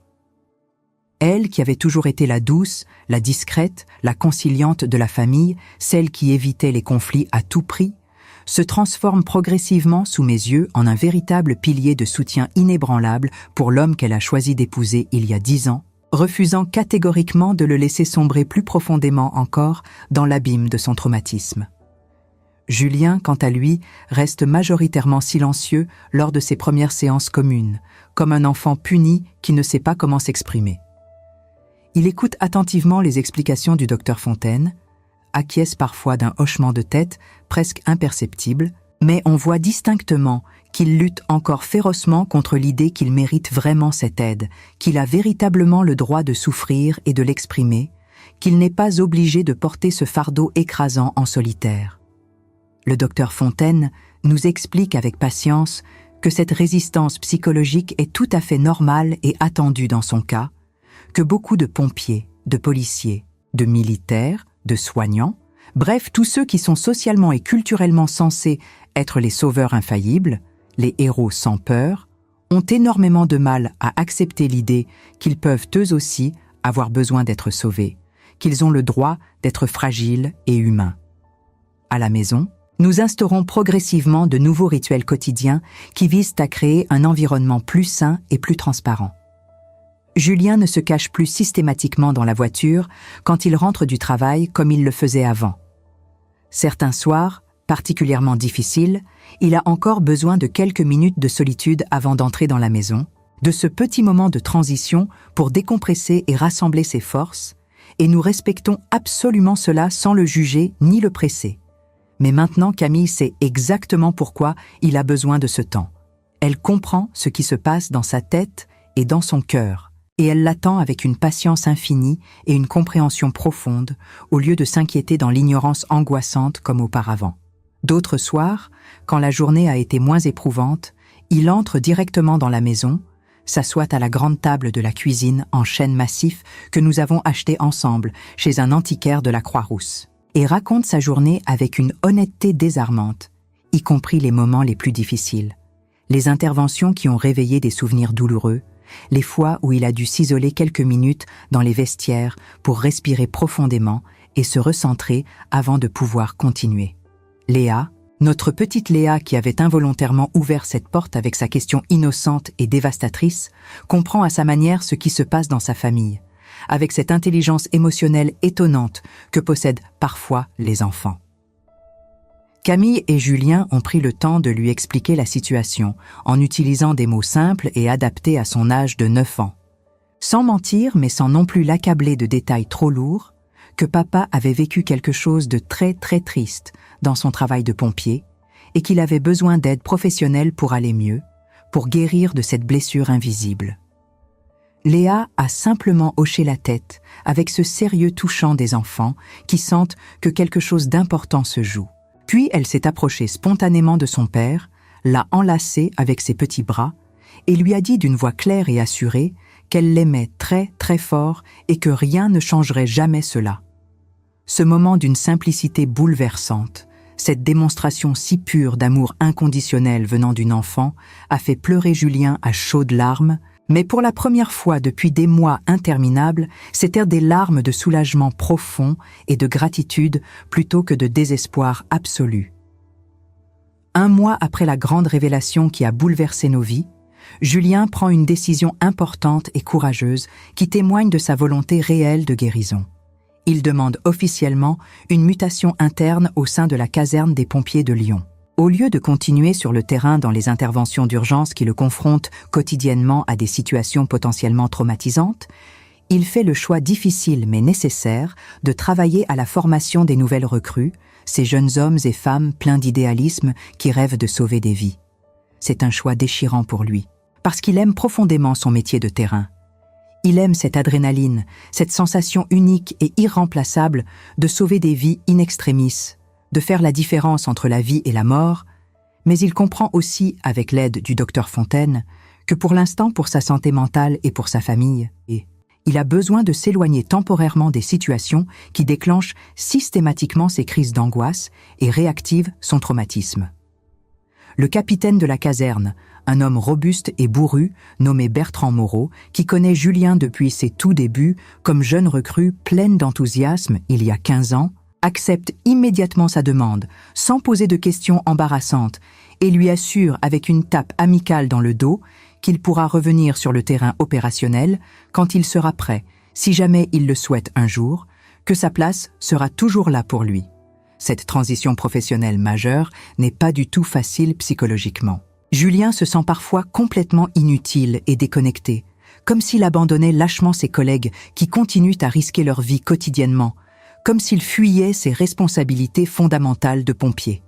Elle, qui avait toujours été la douce, la discrète, la conciliante de la famille, celle qui évitait les conflits à tout prix, se transforme progressivement sous mes yeux en un véritable pilier de soutien inébranlable pour l'homme qu'elle a choisi d'épouser il y a 10 ans, refusant catégoriquement de le laisser sombrer plus profondément encore dans l'abîme de son traumatisme. Julien, quant à lui, reste majoritairement silencieux lors de ses premières séances communes, comme un enfant puni qui ne sait pas comment s'exprimer. Il écoute attentivement les explications du docteur Fontaine, acquiesce parfois d'un hochement de tête presque imperceptible, mais on voit distinctement qu'il lutte encore férocement contre l'idée qu'il mérite vraiment cette aide, qu'il a véritablement le droit de souffrir et de l'exprimer, qu'il n'est pas obligé de porter ce fardeau écrasant en solitaire. Le docteur Fontaine nous explique avec patience que cette résistance psychologique est tout à fait normale et attendue dans son cas, que beaucoup de pompiers, de policiers, de militaires, de soignants, bref, tous ceux qui sont socialement et culturellement censés être les sauveurs infaillibles, les héros sans peur, ont énormément de mal à accepter l'idée qu'ils peuvent eux aussi avoir besoin d'être sauvés, qu'ils ont le droit d'être fragiles et humains. À la maison, nous instaurons progressivement de nouveaux rituels quotidiens qui visent à créer un environnement plus sain et plus transparent. Julien ne se cache plus systématiquement dans la voiture quand il rentre du travail comme il le faisait avant. Certains soirs, particulièrement difficiles, il a encore besoin de quelques minutes de solitude avant d'entrer dans la maison, de ce petit moment de transition pour décompresser et rassembler ses forces, et nous respectons absolument cela sans le juger ni le presser. Mais maintenant, Camille sait exactement pourquoi il a besoin de ce temps. Elle comprend ce qui se passe dans sa tête et dans son cœur, et elle l'attend avec une patience infinie et une compréhension profonde, au lieu de s'inquiéter dans l'ignorance angoissante comme auparavant. D'autres soirs, quand la journée a été moins éprouvante, il entre directement dans la maison, s'assoit à la grande table de la cuisine en chêne massif que nous avons acheté ensemble chez un antiquaire de la Croix-Rousse, et raconte sa journée avec une honnêteté désarmante, y compris les moments les plus difficiles, les interventions qui ont réveillé des souvenirs douloureux, les fois où il a dû s'isoler quelques minutes dans les vestiaires pour respirer profondément et se recentrer avant de pouvoir continuer. Léa, notre petite Léa qui avait involontairement ouvert cette porte avec sa question innocente et dévastatrice, comprend à sa manière ce qui se passe dans sa famille, avec cette intelligence émotionnelle étonnante que possèdent parfois les enfants. Camille et Julien ont pris le temps de lui expliquer la situation en utilisant des mots simples et adaptés à son âge de 9 ans. Sans mentir, mais sans non plus l'accabler de détails trop lourds, que papa avait vécu quelque chose de très très triste dans son travail de pompier et qu'il avait besoin d'aide professionnelle pour aller mieux, pour guérir de cette blessure invisible. Léa a simplement hoché la tête avec ce sérieux touchant des enfants qui sentent que quelque chose d'important se joue. Puis elle s'est approchée spontanément de son père, l'a enlacé avec ses petits bras et lui a dit d'une voix claire et assurée qu'elle l'aimait très très fort et que rien ne changerait jamais cela. Ce moment d'une simplicité bouleversante, cette démonstration si pure d'amour inconditionnel venant d'une enfant, a fait pleurer Julien à chaudes larmes, mais pour la première fois depuis des mois interminables, c'étaient des larmes de soulagement profond et de gratitude plutôt que de désespoir absolu. 1 mois après la grande révélation qui a bouleversé nos vies, Julien prend une décision importante et courageuse qui témoigne de sa volonté réelle de guérison. Il demande officiellement une mutation interne au sein de la caserne des pompiers de Lyon. Au lieu de continuer sur le terrain dans les interventions d'urgence qui le confrontent quotidiennement à des situations potentiellement traumatisantes, il fait le choix difficile mais nécessaire de travailler à la formation des nouvelles recrues, ces jeunes hommes et femmes pleins d'idéalisme qui rêvent de sauver des vies. C'est un choix déchirant pour lui, parce qu'il aime profondément son métier de terrain. Il aime cette adrénaline, cette sensation unique et irremplaçable de sauver des vies in extremis, de faire la différence entre la vie et la mort, mais il comprend aussi, avec l'aide du docteur Fontaine, que pour l'instant, pour sa santé mentale et pour sa famille, il a besoin de s'éloigner temporairement des situations qui déclenchent systématiquement ses crises d'angoisse et réactivent son traumatisme. Le capitaine de la caserne, un homme robuste et bourru, nommé Bertrand Moreau, qui connaît Julien depuis ses tout débuts, comme jeune recrue pleine d'enthousiasme il y a 15 ans, accepte immédiatement sa demande, sans poser de questions embarrassantes, et lui assure avec une tape amicale dans le dos qu'il pourra revenir sur le terrain opérationnel quand il sera prêt, si jamais il le souhaite un jour, que sa place sera toujours là pour lui. Cette transition professionnelle majeure n'est pas du tout facile psychologiquement. Julien se sent parfois complètement inutile et déconnecté, comme s'il abandonnait lâchement ses collègues qui continuent à risquer leur vie quotidiennement, comme s'il fuyait ses responsabilités fondamentales de pompier.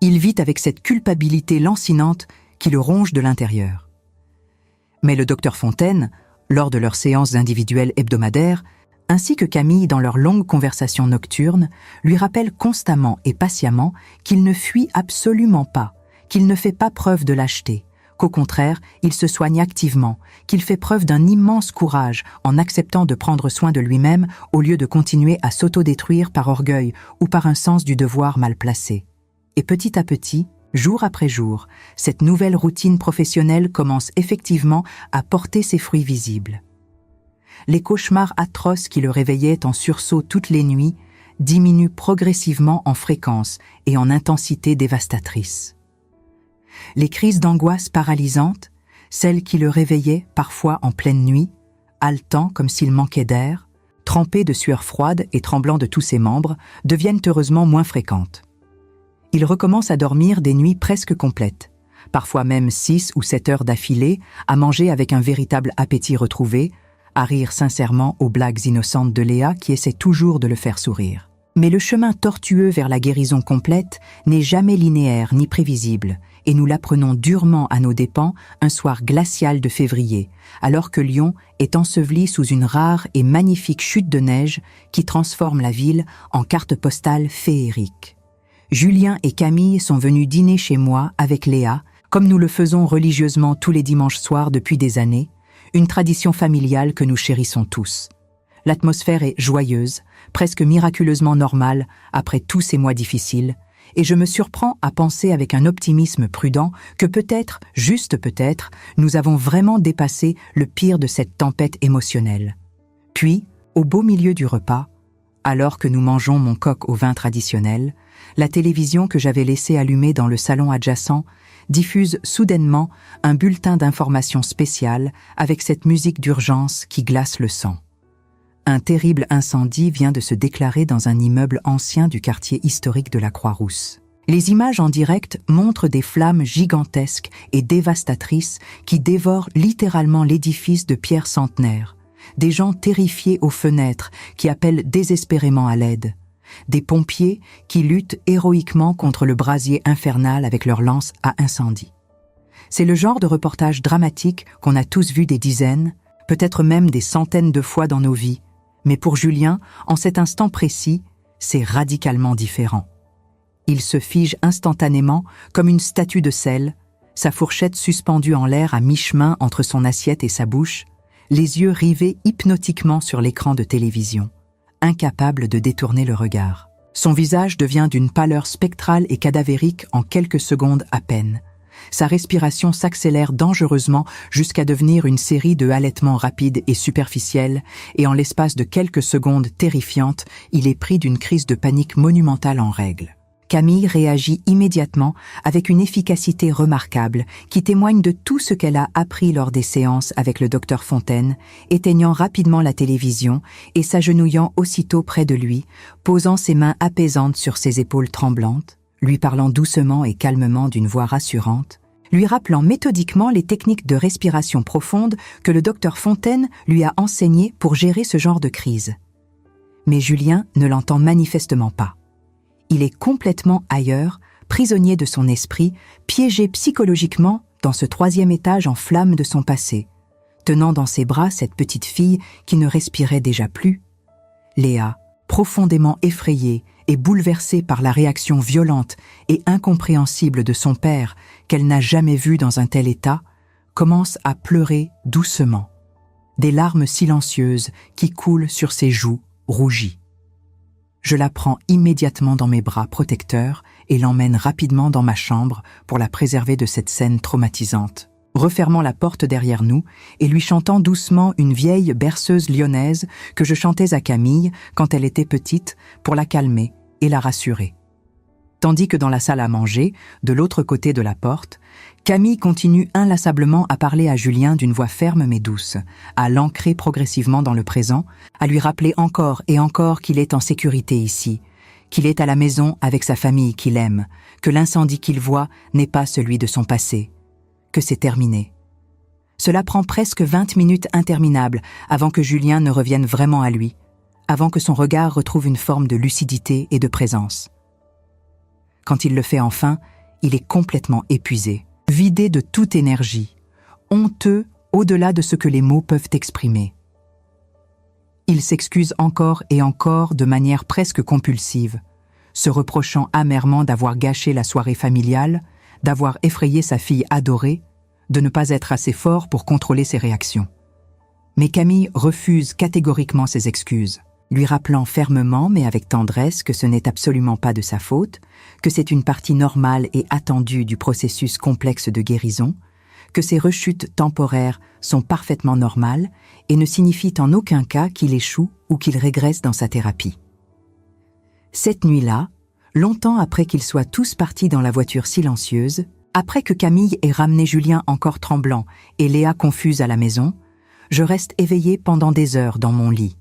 Il vit avec cette culpabilité lancinante qui le ronge de l'intérieur. Mais le docteur Fontaine, lors de leurs séances individuelles hebdomadaires, ainsi que Camille dans leurs longues conversations nocturnes, lui rappelle constamment et patiemment qu'il ne fuit absolument pas, qu'il ne fait pas preuve de lâcheté, qu'au contraire, il se soigne activement, qu'il fait preuve d'un immense courage en acceptant de prendre soin de lui-même au lieu de continuer à s'autodétruire par orgueil ou par un sens du devoir mal placé. Et petit à petit, jour après jour, cette nouvelle routine professionnelle commence effectivement à porter ses fruits visibles. Les cauchemars atroces qui le réveillaient en sursaut toutes les nuits diminuent progressivement en fréquence et en intensité dévastatrice. Les crises d'angoisse paralysantes, celles qui le réveillaient parfois en pleine nuit, haletant comme s'il manquait d'air, trempé de sueur froide et tremblant de tous ses membres, deviennent heureusement moins fréquentes. Il recommence à dormir des nuits presque complètes, parfois même 6 ou 7 heures d'affilée, à manger avec un véritable appétit retrouvé, à rire sincèrement aux blagues innocentes de Léa qui essaie toujours de le faire sourire. Mais le chemin tortueux vers la guérison complète n'est jamais linéaire ni prévisible, et nous l'apprenons durement à nos dépens un soir glacial de février, alors que Lyon est enseveli sous une rare et magnifique chute de neige qui transforme la ville en carte postale féerique. Julien et Camille sont venus dîner chez moi avec Léa, comme nous le faisons religieusement tous les dimanches soirs depuis des années, une tradition familiale que nous chérissons tous. L'atmosphère est joyeuse, presque miraculeusement normale après tous ces mois difficiles, et je me surprends à penser avec un optimisme prudent que peut-être, juste peut-être, nous avons vraiment dépassé le pire de cette tempête émotionnelle. Puis, au beau milieu du repas, alors que nous mangeons mon coq au vin traditionnel, la télévision que j'avais laissée allumée dans le salon adjacent diffuse soudainement un bulletin d'information spécial avec cette musique d'urgence qui glace le sang. Un terrible incendie vient de se déclarer dans un immeuble ancien du quartier historique de la Croix-Rousse. Les images en direct montrent des flammes gigantesques et dévastatrices qui dévorent littéralement l'édifice de pierre centenaire, des gens terrifiés aux fenêtres qui appellent désespérément à l'aide, des pompiers qui luttent héroïquement contre le brasier infernal avec leurs lances à incendie. C'est le genre de reportage dramatique qu'on a tous vu des dizaines, peut-être même des centaines de fois dans nos vies, mais pour Julien, en cet instant précis, c'est radicalement différent. Il se fige instantanément comme une statue de sel, sa fourchette suspendue en l'air à mi-chemin entre son assiette et sa bouche, les yeux rivés hypnotiquement sur l'écran de télévision, incapable de détourner le regard. Son visage devient d'une pâleur spectrale et cadavérique en quelques secondes à peine. Sa respiration s'accélère dangereusement jusqu'à devenir une série de halètements rapides et superficiels, et en l'espace de quelques secondes terrifiantes, il est pris d'une crise de panique monumentale en règle. Camille réagit immédiatement avec une efficacité remarquable qui témoigne de tout ce qu'elle a appris lors des séances avec le docteur Fontaine, éteignant rapidement la télévision et s'agenouillant aussitôt près de lui, posant ses mains apaisantes sur ses épaules tremblantes, lui parlant doucement et calmement d'une voix rassurante, lui rappelant méthodiquement les techniques de respiration profonde que le docteur Fontaine lui a enseignées pour gérer ce genre de crise. Mais Julien ne l'entend manifestement pas. Il est complètement ailleurs, prisonnier de son esprit, piégé psychologiquement dans ce 3e étage en flammes de son passé, tenant dans ses bras cette petite fille qui ne respirait déjà plus. Léa, profondément effrayée et bouleversée par la réaction violente et incompréhensible de son père qu'elle n'a jamais vu dans un tel état, commence à pleurer doucement, des larmes silencieuses qui coulent sur ses joues rougies. Je la prends immédiatement dans mes bras protecteurs et l'emmène rapidement dans ma chambre pour la préserver de cette scène traumatisante. Refermant la porte derrière nous et lui chantant doucement une vieille berceuse lyonnaise que je chantais à Camille quand elle était petite pour la calmer et la rassurer. Tandis que dans la salle à manger, de l'autre côté de la porte, Camille continue inlassablement à parler à Julien d'une voix ferme mais douce, à l'ancrer progressivement dans le présent, à lui rappeler encore et encore qu'il est en sécurité ici, qu'il est à la maison avec sa famille qu'il aime, que l'incendie qu'il voit n'est pas celui de son passé, que c'est terminé. Cela prend presque 20 minutes interminables avant que Julien ne revienne vraiment à lui, avant que son regard retrouve une forme de lucidité et de présence. Quand il le fait enfin, il est complètement épuisé, vidé de toute énergie, honteux au-delà de ce que les mots peuvent exprimer. Il s'excuse encore et encore de manière presque compulsive, se reprochant amèrement d'avoir gâché la soirée familiale, d'avoir effrayé sa fille adorée, de ne pas être assez fort pour contrôler ses réactions. Mais Camille refuse catégoriquement ses excuses, lui rappelant fermement mais avec tendresse que ce n'est absolument pas de sa faute, que c'est une partie normale et attendue du processus complexe de guérison, que ces rechutes temporaires sont parfaitement normales et ne signifient en aucun cas qu'il échoue ou qu'il régresse dans sa thérapie. Cette nuit-là, longtemps après qu'ils soient tous partis dans la voiture silencieuse, après que Camille ait ramené Julien encore tremblant et Léa confuse à la maison, je reste éveillée pendant des heures dans mon lit,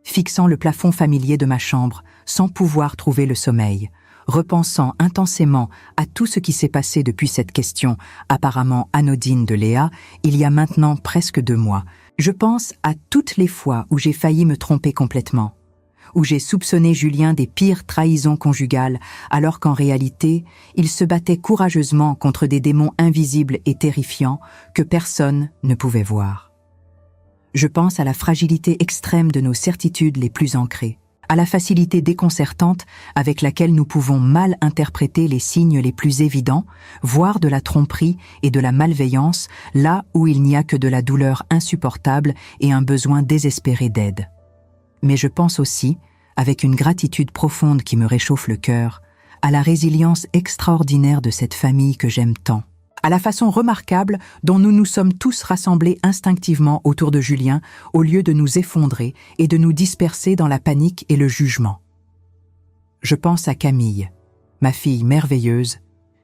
fixant le plafond familier de ma chambre sans pouvoir trouver le sommeil, repensant intensément à tout ce qui s'est passé depuis cette question apparemment anodine de Léa il y a maintenant presque 2 mois. Je pense à toutes les fois où j'ai failli me tromper complètement, où j'ai soupçonné Julien des pires trahisons conjugales, alors qu'en réalité, il se battait courageusement contre des démons invisibles et terrifiants que personne ne pouvait voir. Je pense à la fragilité extrême de nos certitudes les plus ancrées, à la facilité déconcertante avec laquelle nous pouvons mal interpréter les signes les plus évidents, voire de la tromperie et de la malveillance, là où il n'y a que de la douleur insupportable et un besoin désespéré d'aide. Mais je pense aussi, avec une gratitude profonde qui me réchauffe le cœur, à la résilience extraordinaire de cette famille que j'aime tant, à la façon remarquable dont nous nous sommes tous rassemblés instinctivement autour de Julien au lieu de nous effondrer et de nous disperser dans la panique et le jugement. Je pense à Camille, ma fille merveilleuse,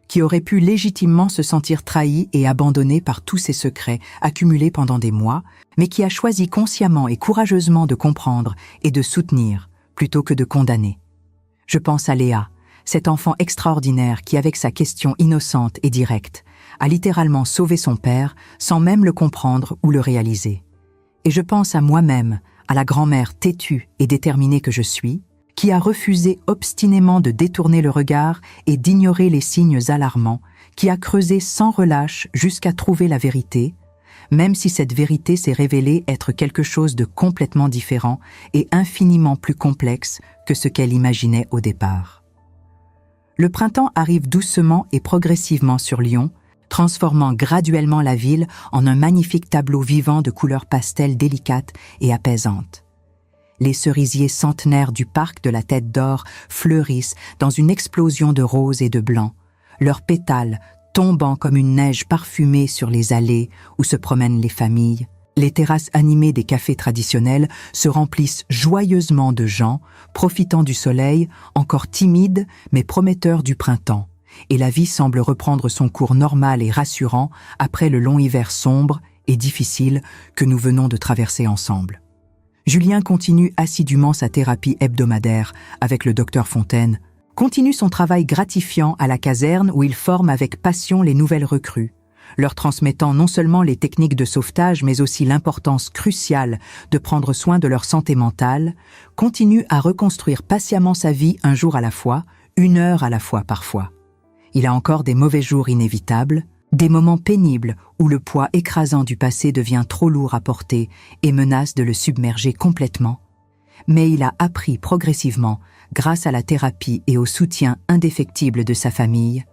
qui aurait pu légitimement se sentir trahie et abandonnée par tous ses secrets accumulés pendant des mois, mais qui a choisi consciemment et courageusement de comprendre et de soutenir plutôt que de condamner. Je pense à Léa, cet enfant extraordinaire qui, avec sa question innocente et directe, a littéralement sauvé son père sans même le comprendre ou le réaliser. Et je pense à moi-même, à la grand-mère têtue et déterminée que je suis, qui a refusé obstinément de détourner le regard et d'ignorer les signes alarmants, qui a creusé sans relâche jusqu'à trouver la vérité, même si cette vérité s'est révélée être quelque chose de complètement différent et infiniment plus complexe que ce qu'elle imaginait au départ. Le printemps arrive doucement et progressivement sur Lyon, transformant graduellement la ville en un magnifique tableau vivant de couleurs pastel délicates et apaisantes. Les cerisiers centenaires du parc de la Tête d'Or fleurissent dans une explosion de rose et de blanc, leurs pétales tombant comme une neige parfumée sur les allées où se promènent les familles. Les terrasses animées des cafés traditionnels se remplissent joyeusement de gens, profitant du soleil, encore timide mais prometteur du printemps, et la vie semble reprendre son cours normal et rassurant après le long hiver sombre et difficile que nous venons de traverser ensemble. Julien continue assidûment sa thérapie hebdomadaire avec le docteur Fontaine, continue son travail gratifiant à la caserne où il forme avec passion les nouvelles recrues, leur transmettant non seulement les techniques de sauvetage mais aussi l'importance cruciale de prendre soin de leur santé mentale, continue à reconstruire patiemment sa vie un jour à la fois, 1 heure à la fois parfois. Il a encore des mauvais jours inévitables, des moments pénibles où le poids écrasant du passé devient trop lourd à porter et menace de le submerger complètement. Mais il a appris progressivement, grâce à la thérapie et au soutien indéfectible de sa famille,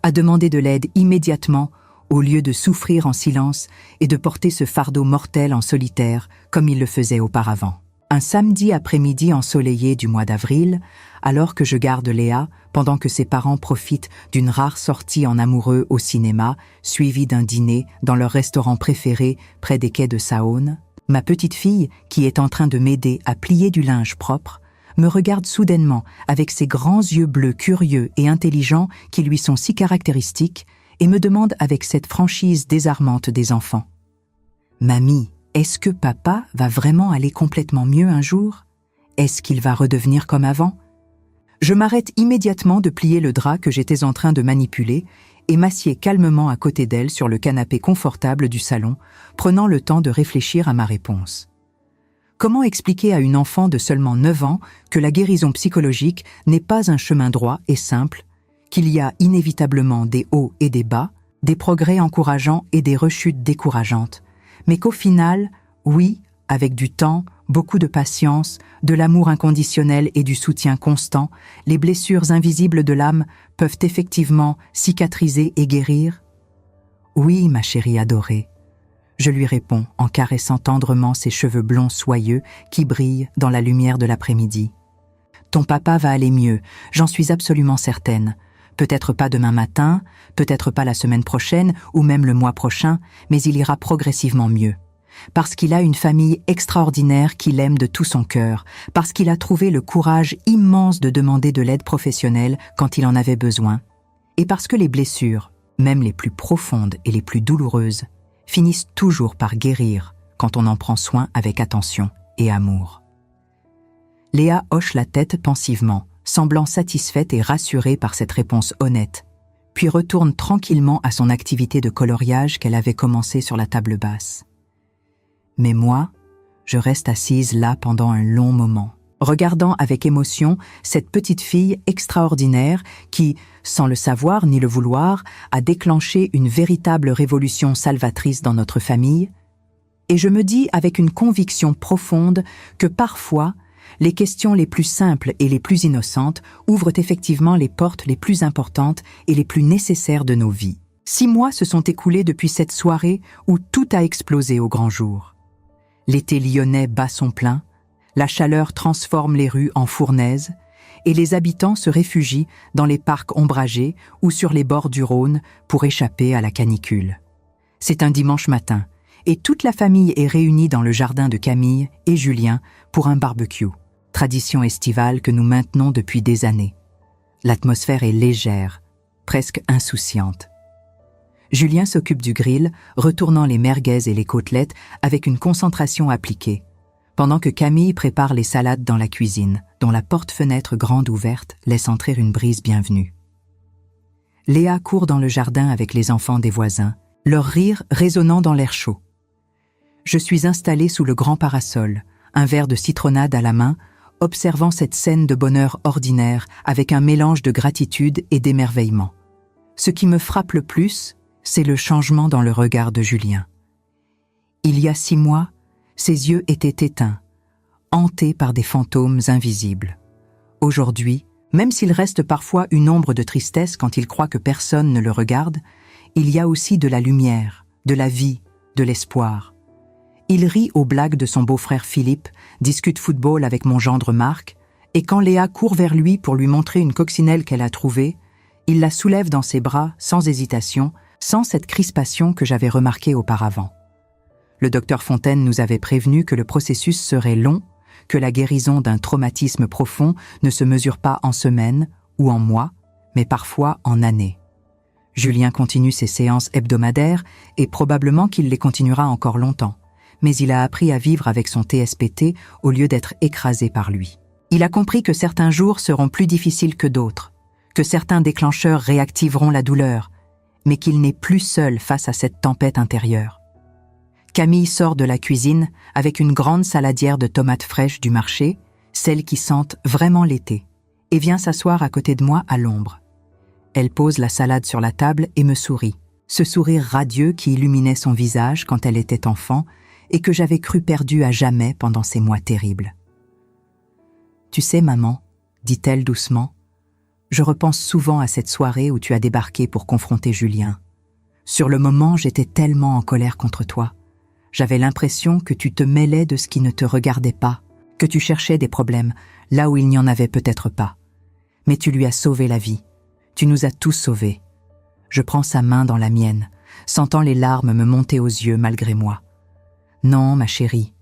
à demander de l'aide immédiatement au lieu de souffrir en silence et de porter ce fardeau mortel en solitaire comme il le faisait auparavant. Un samedi après-midi ensoleillé du mois d'avril, alors que je garde Léa pendant que ses parents profitent d'une rare sortie en amoureux au cinéma, suivie d'un dîner dans leur restaurant préféré près des quais de Saône, ma petite fille, qui est en train de m'aider à plier du linge propre, me regarde soudainement avec ses grands yeux bleus curieux et intelligents qui lui sont si caractéristiques et me demande avec cette franchise désarmante des enfants. « Mamie, est-ce que papa va vraiment aller complètement mieux un jour? Est-ce qu'il va redevenir comme avant ?» Je m'arrête immédiatement de plier le drap que j'étais en train de manipuler et m'assieds calmement à côté d'elle sur le canapé confortable du salon, prenant le temps de réfléchir à ma réponse. Comment expliquer à une enfant de seulement 9 ans que la guérison psychologique n'est pas un chemin droit et simple, qu'il y a inévitablement des hauts et des bas, des progrès encourageants et des rechutes décourageantes, mais qu'au final, oui, avec du temps, beaucoup de patience, de l'amour inconditionnel et du soutien constant, les blessures invisibles de l'âme peuvent effectivement cicatriser et guérir? Oui, ma chérie adorée. Je lui réponds en caressant tendrement ses cheveux blonds soyeux qui brillent dans la lumière de l'après-midi. Ton papa va aller mieux, j'en suis absolument certaine. Peut-être pas demain matin, peut-être pas la semaine prochaine ou même le mois prochain, mais il ira progressivement mieux. Parce qu'il a une famille extraordinaire qui l'aime de tout son cœur, parce qu'il a trouvé le courage immense de demander de l'aide professionnelle quand il en avait besoin, et parce que les blessures, même les plus profondes et les plus douloureuses, finissent toujours par guérir quand on en prend soin avec attention et amour. Léa hoche la tête pensivement, semblant satisfaite et rassurée par cette réponse honnête, puis retourne tranquillement à son activité de coloriage qu'elle avait commencée sur la table basse. Mais moi, je reste assise là pendant un long moment, regardant avec émotion cette petite fille extraordinaire qui, sans le savoir ni le vouloir, a déclenché une véritable révolution salvatrice dans notre famille, et je me dis avec une conviction profonde que parfois, les questions les plus simples et les plus innocentes ouvrent effectivement les portes les plus importantes et les plus nécessaires de nos vies. 6 mois se sont écoulés depuis cette soirée où tout a explosé au grand jour. L'été lyonnais bat son plein, la chaleur transforme les rues en fournaises et les habitants se réfugient dans les parcs ombragés ou sur les bords du Rhône pour échapper à la canicule. C'est un dimanche matin et toute la famille est réunie dans le jardin de Camille et Julien pour un barbecue, tradition estivale que nous maintenons depuis des années. L'atmosphère est légère, presque insouciante. Julien s'occupe du grill, retournant les merguez et les côtelettes avec une concentration appliquée, pendant que Camille prépare les salades dans la cuisine, dont la porte-fenêtre grande ouverte laisse entrer une brise bienvenue. Léa court dans le jardin avec les enfants des voisins, leur rire résonnant dans l'air chaud. Je suis installée sous le grand parasol, un verre de citronnade à la main, observant cette scène de bonheur ordinaire avec un mélange de gratitude et d'émerveillement. Ce qui me frappe le plus, c'est le changement dans le regard de Julien. Il y a 6 mois, ses yeux étaient éteints, hantés par des fantômes invisibles. Aujourd'hui, même s'il reste parfois une ombre de tristesse quand il croit que personne ne le regarde, il y a aussi de la lumière, de la vie, de l'espoir. Il rit aux blagues de son beau-frère Philippe, discute football avec mon gendre Marc, et quand Léa court vers lui pour lui montrer une coccinelle qu'elle a trouvée, il la soulève dans ses bras sans hésitation, sans cette crispation que j'avais remarquée auparavant. Le docteur Fontaine nous avait prévenu que le processus serait long, que la guérison d'un traumatisme profond ne se mesure pas en semaines ou en mois, mais parfois en années. Julien continue ses séances hebdomadaires et probablement qu'il les continuera encore longtemps, mais il a appris à vivre avec son TSPT au lieu d'être écrasé par lui. Il a compris que certains jours seront plus difficiles que d'autres, que certains déclencheurs réactiveront la douleur, mais qu'il n'est plus seul face à cette tempête intérieure. Camille sort de la cuisine avec une grande saladière de tomates fraîches du marché, celles qui sentent vraiment l'été, et vient s'asseoir à côté de moi à l'ombre. Elle pose la salade sur la table et me sourit, ce sourire radieux qui illuminait son visage quand elle était enfant et que j'avais cru perdu à jamais pendant ces mois terribles. « Tu sais, maman, dit-elle doucement, je repense souvent à cette soirée où tu as débarqué pour confronter Julien. Sur le moment, j'étais tellement en colère contre toi. J'avais l'impression que tu te mêlais de ce qui ne te regardait pas, que tu cherchais des problèmes là où il n'y en avait peut-être pas. Mais tu lui as sauvé la vie. Tu nous as tous sauvés. Je prends sa main dans la mienne, sentant les larmes me monter aux yeux malgré moi. Non, ma chérie,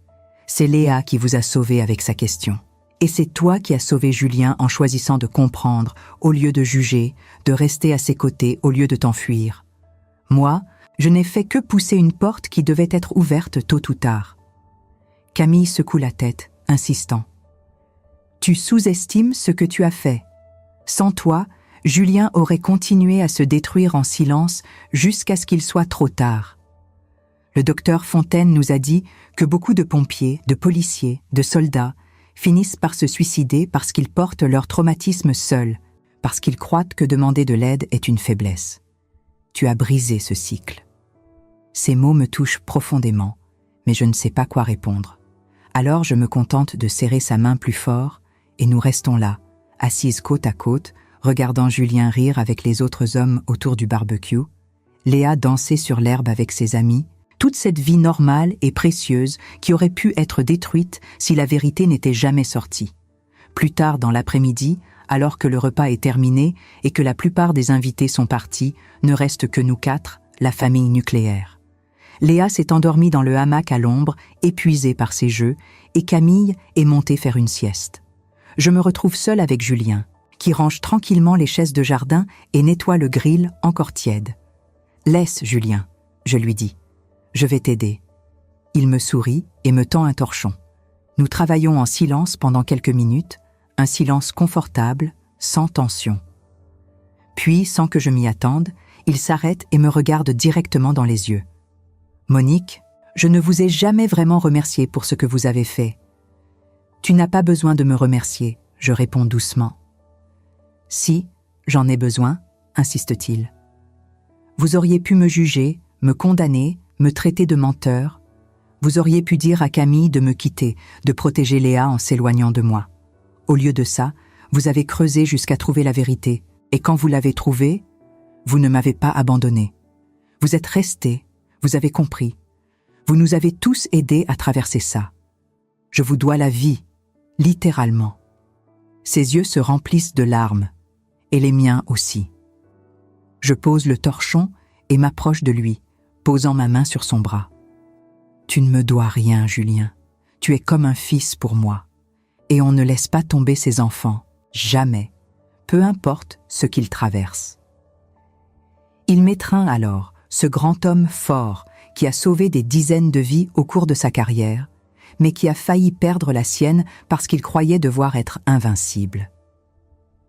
c'est Léa qui vous a sauvé avec sa question. Et c'est toi qui as sauvé Julien en choisissant de comprendre au lieu de juger, de rester à ses côtés au lieu de t'enfuir. Moi, je n'ai fait que pousser une porte qui devait être ouverte tôt ou tard. Camille secoue la tête, insistant. Tu sous-estimes ce que tu as fait. Sans toi, Julien aurait continué à se détruire en silence jusqu'à ce qu'il soit trop tard. Le docteur Fontaine nous a dit que beaucoup de pompiers, de policiers, de soldats finissent par se suicider parce qu'ils portent leur traumatisme seuls, parce qu'ils croient que demander de l'aide est une faiblesse. Tu as brisé ce cycle. Ces mots me touchent profondément, mais je ne sais pas quoi répondre. Alors je me contente de serrer sa main plus fort et nous restons là, assises côte à côte, regardant Julien rire avec les autres hommes autour du barbecue, Léa danser sur l'herbe avec ses amis, toute cette vie normale et précieuse qui aurait pu être détruite si la vérité n'était jamais sortie. Plus tard dans l'après-midi, alors que le repas est terminé et que la plupart des invités sont partis, ne reste que nous quatre, la famille nucléaire. Léa s'est endormie dans le hamac à l'ombre, épuisée par ses jeux, et Camille est montée faire une sieste. Je me retrouve seule avec Julien, qui range tranquillement les chaises de jardin et nettoie le grill encore tiède. « Laisse, Julien, » je lui dis. « Je vais t'aider. » Il me sourit et me tend un torchon. Nous travaillons en silence pendant quelques minutes, un silence confortable, sans tension. Puis, sans que je m'y attende, il s'arrête et me regarde directement dans les yeux. « Monique, je ne vous ai jamais vraiment remercié pour ce que vous avez fait. »« Tu n'as pas besoin de me remercier, » je réponds doucement. « Si, j'en ai besoin, » insiste-t-il. « Vous auriez pu me juger, me condamner, me traiter de menteur. Vous auriez pu dire à Camille de me quitter, de protéger Léa en s'éloignant de moi. Au lieu de ça, vous avez creusé jusqu'à trouver la vérité, et quand vous l'avez trouvée, vous ne m'avez pas abandonné. Vous êtes restés, vous avez compris. Vous nous avez tous aidés à traverser ça. Je vous dois la vie, littéralement. » Ses yeux se remplissent de larmes, et les miens aussi. Je pose le torchon et m'approche de lui, posant ma main sur son bras. « Tu ne me dois rien, Julien. Tu es comme un fils pour moi. Et on ne laisse pas tomber ses enfants, jamais, peu importe ce qu'ils traversent. » Il m'étreint alors, ce grand homme fort qui a sauvé des dizaines de vies au cours de sa carrière, mais qui a failli perdre la sienne parce qu'il croyait devoir être invincible.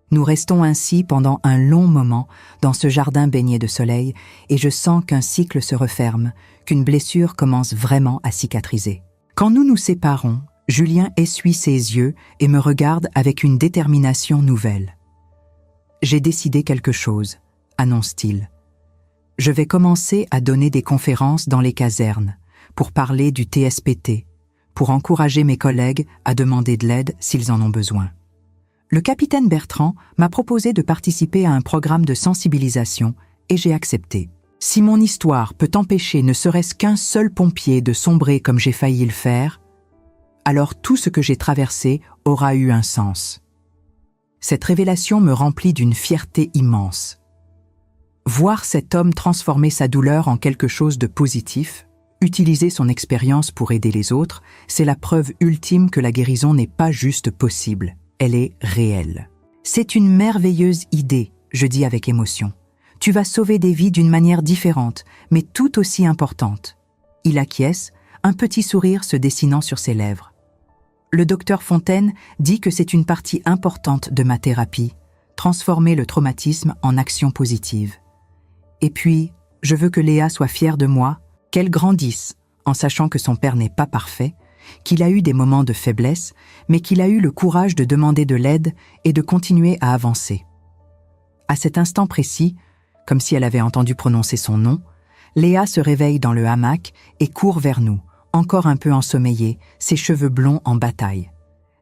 Nous restons ainsi pendant un long moment dans ce jardin baigné de soleil et je sens qu'un cycle se referme, qu'une blessure commence vraiment à cicatriser. Quand nous nous séparons, Julien essuie ses yeux et me regarde avec une détermination nouvelle. « J'ai décidé quelque chose », annonce-t-il. « Je vais commencer à donner des conférences dans les casernes pour parler du TSPT, pour encourager mes collègues à demander de l'aide s'ils en ont besoin. Le capitaine Bertrand m'a proposé de participer à un programme de sensibilisation et j'ai accepté. Si mon histoire peut empêcher ne serait-ce qu'un seul pompier de sombrer comme j'ai failli le faire, alors tout ce que j'ai traversé aura eu un sens. Cette révélation me remplit d'une fierté immense. Voir cet homme transformer sa douleur en quelque chose de positif, utiliser son expérience pour aider les autres, c'est la preuve ultime que la guérison n'est pas juste possible, elle est réelle. C'est une merveilleuse idée, je dis avec émotion. Tu vas sauver des vies d'une manière différente, mais tout aussi importante. Il acquiesce, un petit sourire se dessinant sur ses lèvres. Le docteur Fontaine dit que c'est une partie importante de ma thérapie, transformer le traumatisme en action positive. Et puis, je veux que Léa soit fière de moi, qu'elle grandisse, en sachant que son père n'est pas parfait, qu'il a eu des moments de faiblesse, mais qu'il a eu le courage de demander de l'aide et de continuer à avancer. À cet instant précis, comme si elle avait entendu prononcer son nom, Léa se réveille dans le hamac et court vers nous, encore un peu ensommeillée, ses cheveux blonds en bataille.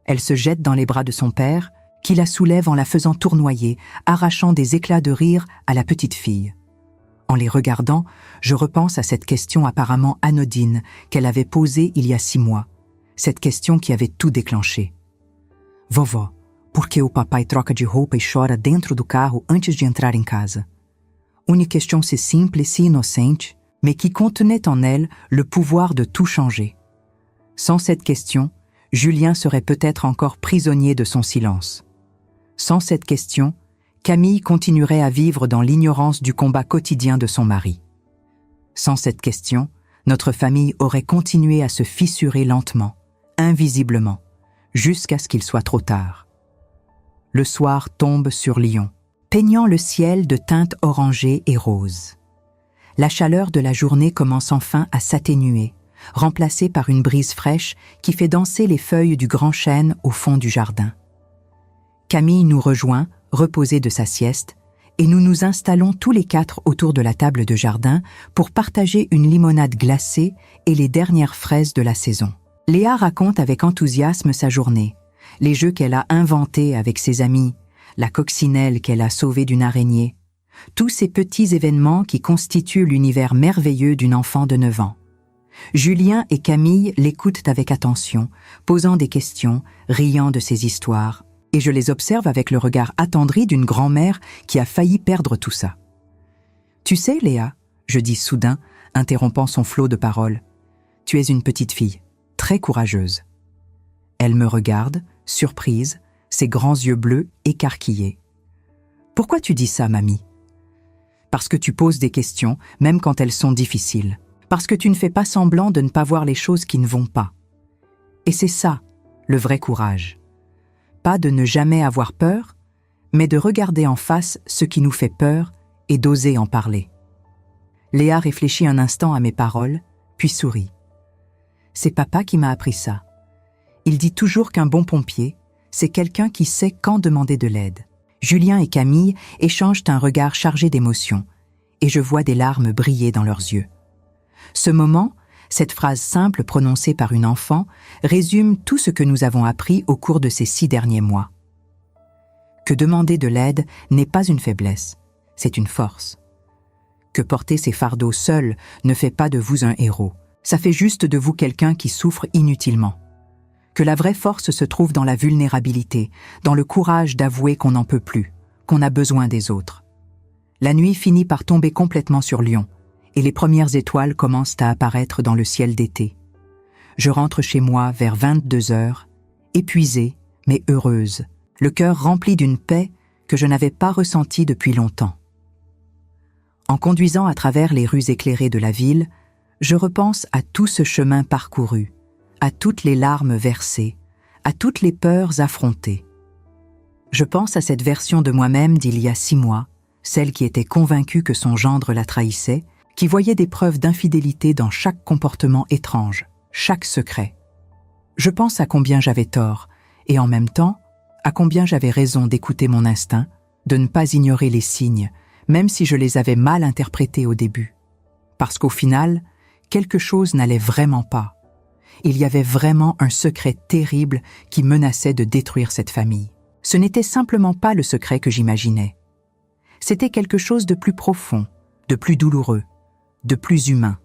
Elle se jette dans les bras de son père, qui la soulève en la faisant tournoyer, arrachant des éclats de rire à la petite fille. En les regardant, je repense à cette question apparemment anodine qu'elle avait posée il y a 6 mois. cette question qui avait tout déclenché. « Vovó, por que o papai troca de roupa e chora dentro do carro antes de entrar em casa? » Une question si simple et si innocente, mais qui contenait en elle le pouvoir de tout changer. Sans cette question, Julien serait peut-être encore prisonnier de son silence. Sans cette question, Camille continuerait à vivre dans l'ignorance du combat quotidien de son mari. Sans cette question, notre famille aurait continué à se fissurer lentement, invisiblement, jusqu'à ce qu'il soit trop tard. Le soir tombe sur Lyon, peignant le ciel de teintes orangées et roses. La chaleur de la journée commence enfin à s'atténuer, remplacée par une brise fraîche qui fait danser les feuilles du grand chêne au fond du jardin. Camille nous rejoint, reposée de sa sieste, et nous nous installons tous les quatre autour de la table de jardin pour partager une limonade glacée et les dernières fraises de la saison. Léa raconte avec enthousiasme sa journée, les jeux qu'elle a inventés avec ses amis, la coccinelle qu'elle a sauvée d'une araignée, tous ces petits événements qui constituent l'univers merveilleux d'une enfant de 9 ans. Julien et Camille l'écoutent avec attention, posant des questions, riant de ses histoires, et je les observe avec le regard attendri d'une grand-mère qui a failli perdre tout ça. « Tu sais, Léa, » je dis soudain, interrompant son flot de paroles, « tu es une petite fille, très courageuse. » Elle me regarde, surprise, ses grands yeux bleus écarquillés. « Pourquoi tu dis ça, mamie ? » « Parce que tu poses des questions, même quand elles sont difficiles. Parce que tu ne fais pas semblant de ne pas voir les choses qui ne vont pas. Et c'est ça, le vrai courage. Pas de ne jamais avoir peur, mais de regarder en face ce qui nous fait peur et d'oser en parler. » Léa réfléchit un instant à mes paroles, puis sourit. « C'est papa qui m'a appris ça. Il dit toujours qu'un bon pompier, c'est quelqu'un qui sait quand demander de l'aide. » Julien et Camille échangent un regard chargé d'émotion, et je vois des larmes briller dans leurs yeux. Ce moment, cette phrase simple prononcée par une enfant, résume tout ce que nous avons appris au cours de ces 6 derniers mois. Que demander de l'aide n'est pas une faiblesse, c'est une force. Que porter ses fardeaux seul ne fait pas de vous un héros, ça fait juste de vous quelqu'un qui souffre inutilement. Que la vraie force se trouve dans la vulnérabilité, dans le courage d'avouer qu'on n'en peut plus, qu'on a besoin des autres. La nuit finit par tomber complètement sur Lyon, et les premières étoiles commencent à apparaître dans le ciel d'été. Je rentre chez moi vers 22 heures, épuisée, mais heureuse, le cœur rempli d'une paix que je n'avais pas ressentie depuis longtemps. En conduisant à travers les rues éclairées de la ville, je repense à tout ce chemin parcouru, à toutes les larmes versées, à toutes les peurs affrontées. Je pense à cette version de moi-même d'il y a 6 mois, celle qui était convaincue que son gendre la trahissait, qui voyait des preuves d'infidélité dans chaque comportement étrange, chaque secret. Je pense à combien j'avais tort, et en même temps, à combien j'avais raison d'écouter mon instinct, de ne pas ignorer les signes, même si je les avais mal interprétés au début. Parce qu'au final, quelque chose n'allait vraiment pas. Il y avait vraiment un secret terrible qui menaçait de détruire cette famille. Ce n'était simplement pas le secret que j'imaginais. C'était quelque chose de plus profond, de plus douloureux, de plus humain.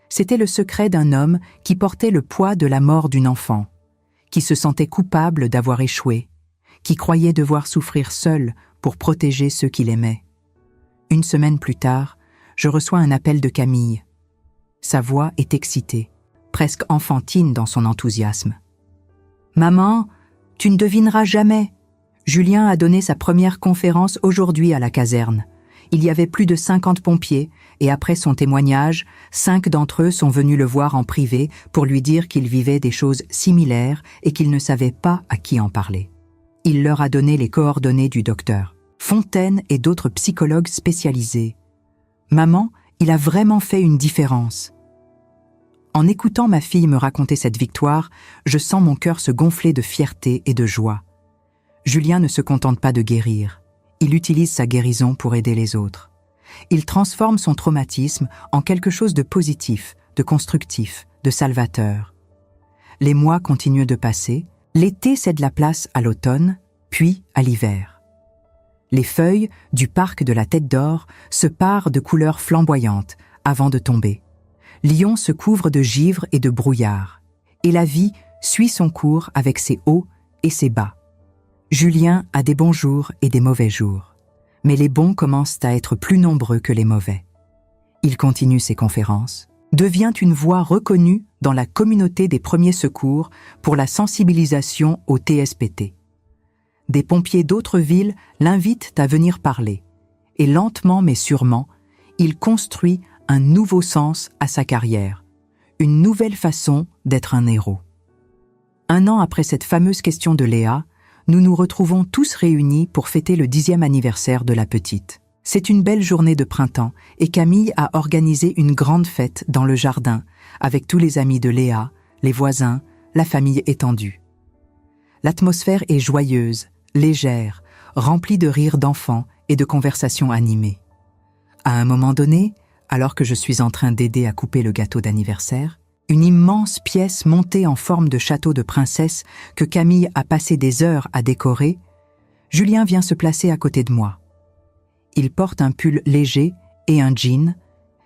C'était le secret d'un homme qui portait le poids de la mort d'une enfant, qui se sentait coupable d'avoir échoué, qui croyait devoir souffrir seul pour protéger ceux qu'il aimait. 1 semaine plus tard, je reçois un appel de Camille. Sa voix est excitée, presque enfantine dans son enthousiasme. « Maman, tu ne devineras jamais. Julien a donné sa première conférence aujourd'hui à la caserne. Il y avait plus de 50 pompiers, et après son témoignage, 5 d'entre eux sont venus le voir en privé pour lui dire qu'ils vivaient des choses similaires et qu'ils ne savaient pas à qui en parler. Il leur a donné les coordonnées du docteur Fontaine et d'autres psychologues spécialisés. Maman, il a vraiment fait une différence. » En écoutant ma fille me raconter cette victoire, je sens mon cœur se gonfler de fierté et de joie. Julien ne se contente pas de guérir. Il utilise sa guérison pour aider les autres. Il transforme son traumatisme en quelque chose de positif, de constructif, de salvateur. Les mois continuent de passer, l'été cède la place à l'automne, puis à l'hiver. Les feuilles du parc de la Tête d'Or se parent de couleurs flamboyantes avant de tomber. Lyon se couvre de givre et de brouillard, et la vie suit son cours avec ses hauts et ses bas. Julien a des bons jours et des mauvais jours, mais les bons commencent à être plus nombreux que les mauvais. Il continue ses conférences, devient une voix reconnue dans la communauté des premiers secours pour la sensibilisation au TSPT. Des pompiers d'autres villes l'invitent à venir parler, et lentement mais sûrement, il construit un nouveau sens à sa carrière, une nouvelle façon d'être un héros. 1 an après cette fameuse question de Léa, nous nous retrouvons tous réunis pour fêter le 10e anniversaire de la petite. C'est une belle journée de printemps et Camille a organisé une grande fête dans le jardin avec tous les amis de Léa, les voisins, la famille étendue. L'atmosphère est joyeuse, légère, remplie de rires d'enfants et de conversations animées. À un moment donné, alors que je suis en train d'aider à couper le gâteau d'anniversaire, une immense pièce montée en forme de château de princesse que Camille a passé des heures à décorer, Julien vient se placer à côté de moi. Il porte un pull léger et un jean.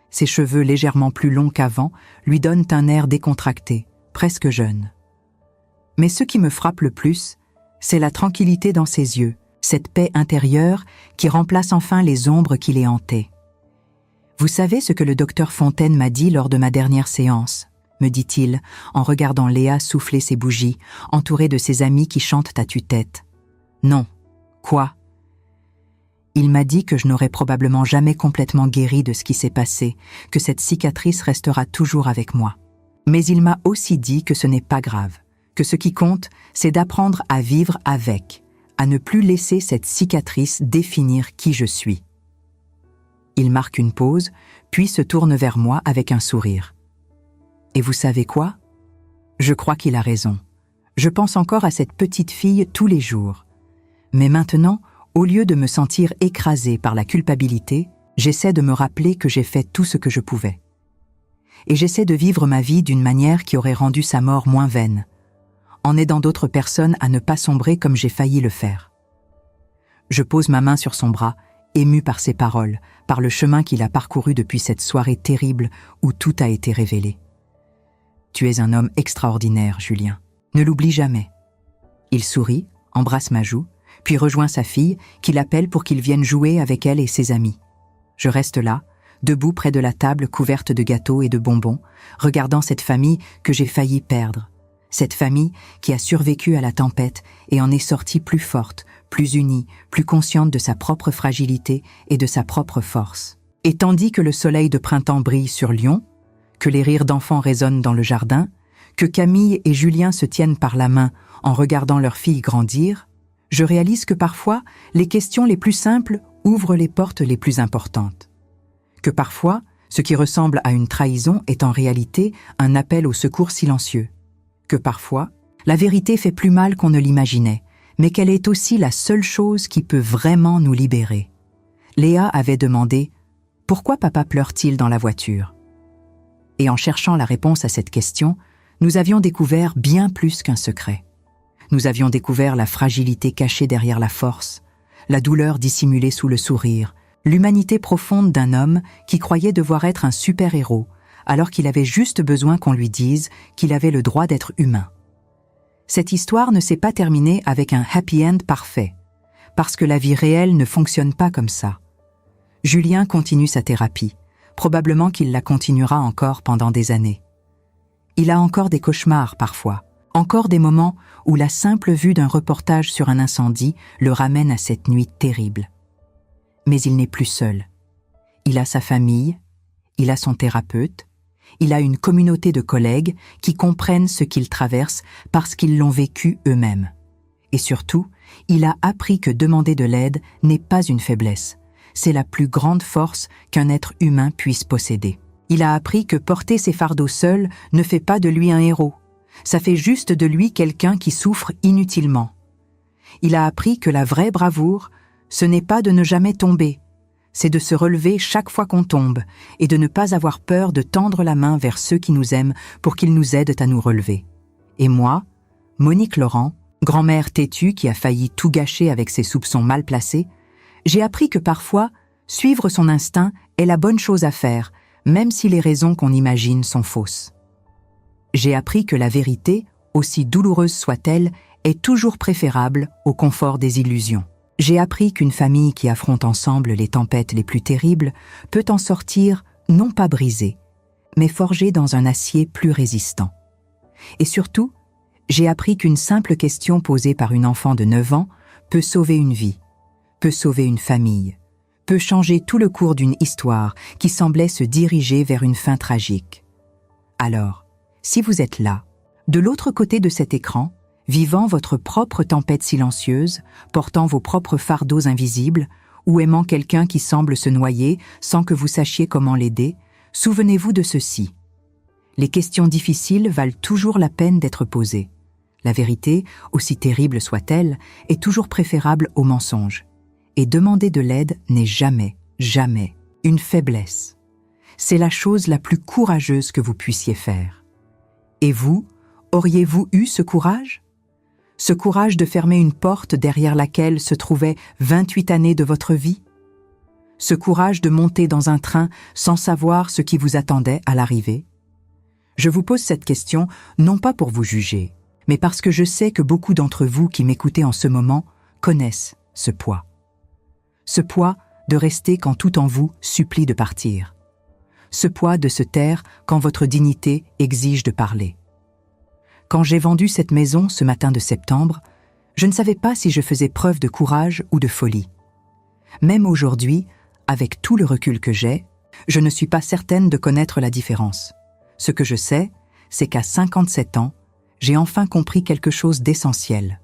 Ses cheveux légèrement plus longs qu'avant lui donnent un air décontracté, presque jeune. Mais ce qui me frappe le plus, c'est la tranquillité dans ses yeux, cette paix intérieure qui remplace enfin les ombres qui les hantaient. « Vous savez ce que le docteur Fontaine m'a dit lors de ma dernière séance ?» me dit-il, en regardant Léa souffler ses bougies, entourée de ses amis qui chantent à tue-tête. « Non. Quoi ?» Il m'a dit que je n'aurais probablement jamais complètement guéri de ce qui s'est passé, que cette cicatrice restera toujours avec moi. Mais il m'a aussi dit que ce n'est pas grave, que ce qui compte, c'est d'apprendre à vivre avec, à ne plus laisser cette cicatrice définir qui je suis. Il marque une pause, puis se tourne vers moi avec un sourire. Et vous savez quoi ? Je crois qu'il a raison. Je pense encore à cette petite fille tous les jours. Mais maintenant, au lieu de me sentir écrasée par la culpabilité, j'essaie de me rappeler que j'ai fait tout ce que je pouvais. Et j'essaie de vivre ma vie d'une manière qui aurait rendu sa mort moins vaine, en aidant d'autres personnes à ne pas sombrer comme j'ai failli le faire. Je pose ma main sur son bras, émue par ses paroles, par le chemin qu'il a parcouru depuis cette soirée terrible où tout a été révélé. Tu es un homme extraordinaire, Julien. Ne l'oublie jamais. Il sourit, embrasse ma joue, puis rejoint sa fille, qui l'appelle pour qu'il vienne jouer avec elle et ses amis. Je reste là, debout près de la table couverte de gâteaux et de bonbons, regardant cette famille que j'ai failli perdre. Cette famille qui a survécu à la tempête et en est sortie plus forte, plus unie, plus consciente de sa propre fragilité et de sa propre force. Et tandis que le soleil de printemps brille sur Lyon, que les rires d'enfants résonnent dans le jardin, que Camille et Julien se tiennent par la main en regardant leur fille grandir, je réalise que parfois, les questions les plus simples ouvrent les portes les plus importantes. Que parfois, ce qui ressemble à une trahison est en réalité un appel au secours silencieux. Que parfois, la vérité fait plus mal qu'on ne l'imaginait, mais qu'elle est aussi la seule chose qui peut vraiment nous libérer. Léa avait demandé « Pourquoi papa pleure-t-il dans la voiture ?» Et en cherchant la réponse à cette question, nous avions découvert bien plus qu'un secret. Nous avions découvert la fragilité cachée derrière la force, la douleur dissimulée sous le sourire, l'humanité profonde d'un homme qui croyait devoir être un super-héros, alors qu'il avait juste besoin qu'on lui dise qu'il avait le droit d'être humain. Cette histoire ne s'est pas terminée avec un happy end parfait, parce que la vie réelle ne fonctionne pas comme ça. Julien continue sa thérapie. Probablement qu'il la continuera encore pendant des années. Il a encore des cauchemars parfois, encore des moments où la simple vue d'un reportage sur un incendie le ramène à cette nuit terrible. Mais il n'est plus seul. Il a sa famille, il a son thérapeute, il a une communauté de collègues qui comprennent ce qu'il traverse parce qu'ils l'ont vécu eux-mêmes. Et surtout, il a appris que demander de l'aide n'est pas une faiblesse. C'est la plus grande force qu'un être humain puisse posséder. Il a appris que porter ses fardeaux seul ne fait pas de lui un héros. Ça fait juste de lui quelqu'un qui souffre inutilement. Il a appris que la vraie bravoure, ce n'est pas de ne jamais tomber, c'est de se relever chaque fois qu'on tombe et de ne pas avoir peur de tendre la main vers ceux qui nous aiment pour qu'ils nous aident à nous relever. Et moi, Monique Laurent, grand-mère têtue qui a failli tout gâcher avec ses soupçons mal placés, j'ai appris que parfois, suivre son instinct est la bonne chose à faire, même si les raisons qu'on imagine sont fausses. J'ai appris que la vérité, aussi douloureuse soit-elle, est toujours préférable au confort des illusions. J'ai appris qu'une famille qui affronte ensemble les tempêtes les plus terribles peut en sortir non pas brisée, mais forgée dans un acier plus résistant. Et surtout, j'ai appris qu'une simple question posée par une enfant de 9 ans peut sauver une vie, peut sauver une famille, peut changer tout le cours d'une histoire qui semblait se diriger vers une fin tragique. Alors, si vous êtes là, de l'autre côté de cet écran, vivant votre propre tempête silencieuse, portant vos propres fardeaux invisibles, ou aimant quelqu'un qui semble se noyer sans que vous sachiez comment l'aider, souvenez-vous de ceci. Les questions difficiles valent toujours la peine d'être posées. La vérité, aussi terrible soit-elle, est toujours préférable au mensonge. Et demander de l'aide n'est jamais, jamais une faiblesse. C'est la chose la plus courageuse que vous puissiez faire. Et vous, auriez-vous eu ce courage ? Ce courage de fermer une porte derrière laquelle se trouvaient 28 années de votre vie ? Ce courage de monter dans un train sans savoir ce qui vous attendait à l'arrivée ? Je vous pose cette question non pas pour vous juger, mais parce que je sais que beaucoup d'entre vous qui m'écoutez en ce moment connaissent ce poids. Ce poids de rester quand tout en vous supplie de partir. Ce poids de se taire quand votre dignité exige de parler. Quand j'ai vendu cette maison ce matin de septembre, je ne savais pas si je faisais preuve de courage ou de folie. Même aujourd'hui, avec tout le recul que j'ai, je ne suis pas certaine de connaître la différence. Ce que je sais, c'est qu'à 57 ans, j'ai enfin compris quelque chose d'essentiel.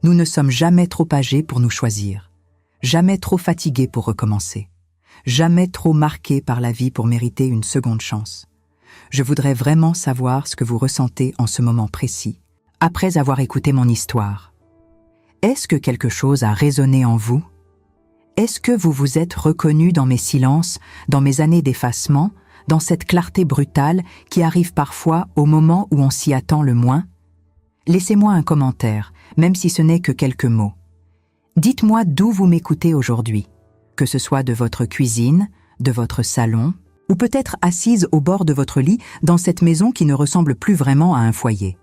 Nous ne sommes jamais trop âgés pour nous choisir, jamais trop fatigués pour recommencer, jamais trop marqués par la vie pour mériter une seconde chance. Je voudrais vraiment savoir ce que vous ressentez en ce moment précis, après avoir écouté mon histoire. Est-ce que quelque chose a résonné en vous ? Est-ce que vous vous êtes reconnu dans mes silences, dans mes années d'effacement, dans cette clarté brutale qui arrive parfois au moment où on s'y attend le moins ? Laissez-moi un commentaire, même si ce n'est que quelques mots. Dites-moi d'où vous m'écoutez aujourd'hui, que ce soit de votre cuisine, de votre salon, ou peut-être assise au bord de votre lit dans cette maison qui ne ressemble plus vraiment à un foyer.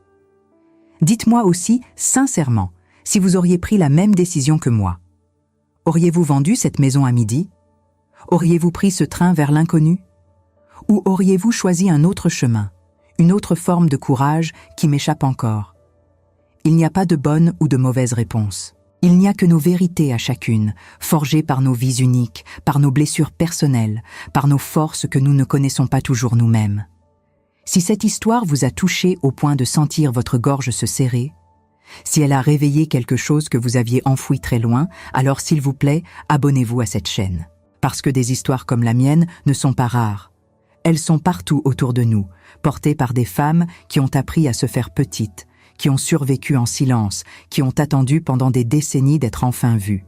Dites-moi aussi, sincèrement, si vous auriez pris la même décision que moi. Auriez-vous vendu cette maison à midi ? Auriez-vous pris ce train vers l'inconnu ? Ou auriez-vous choisi un autre chemin, une autre forme de courage qui m'échappe encore ? Il n'y a pas de bonne ou de mauvaise réponse. Il n'y a que nos vérités à chacune, forgées par nos vies uniques, par nos blessures personnelles, par nos forces que nous ne connaissons pas toujours nous-mêmes. Si cette histoire vous a touché au point de sentir votre gorge se serrer, si elle a réveillé quelque chose que vous aviez enfoui très loin, alors s'il vous plaît, abonnez-vous à cette chaîne. Parce que des histoires comme la mienne ne sont pas rares. Elles sont partout autour de nous, portées par des femmes qui ont appris à se faire petites, qui ont survécu en silence, qui ont attendu pendant des décennies d'être enfin vues.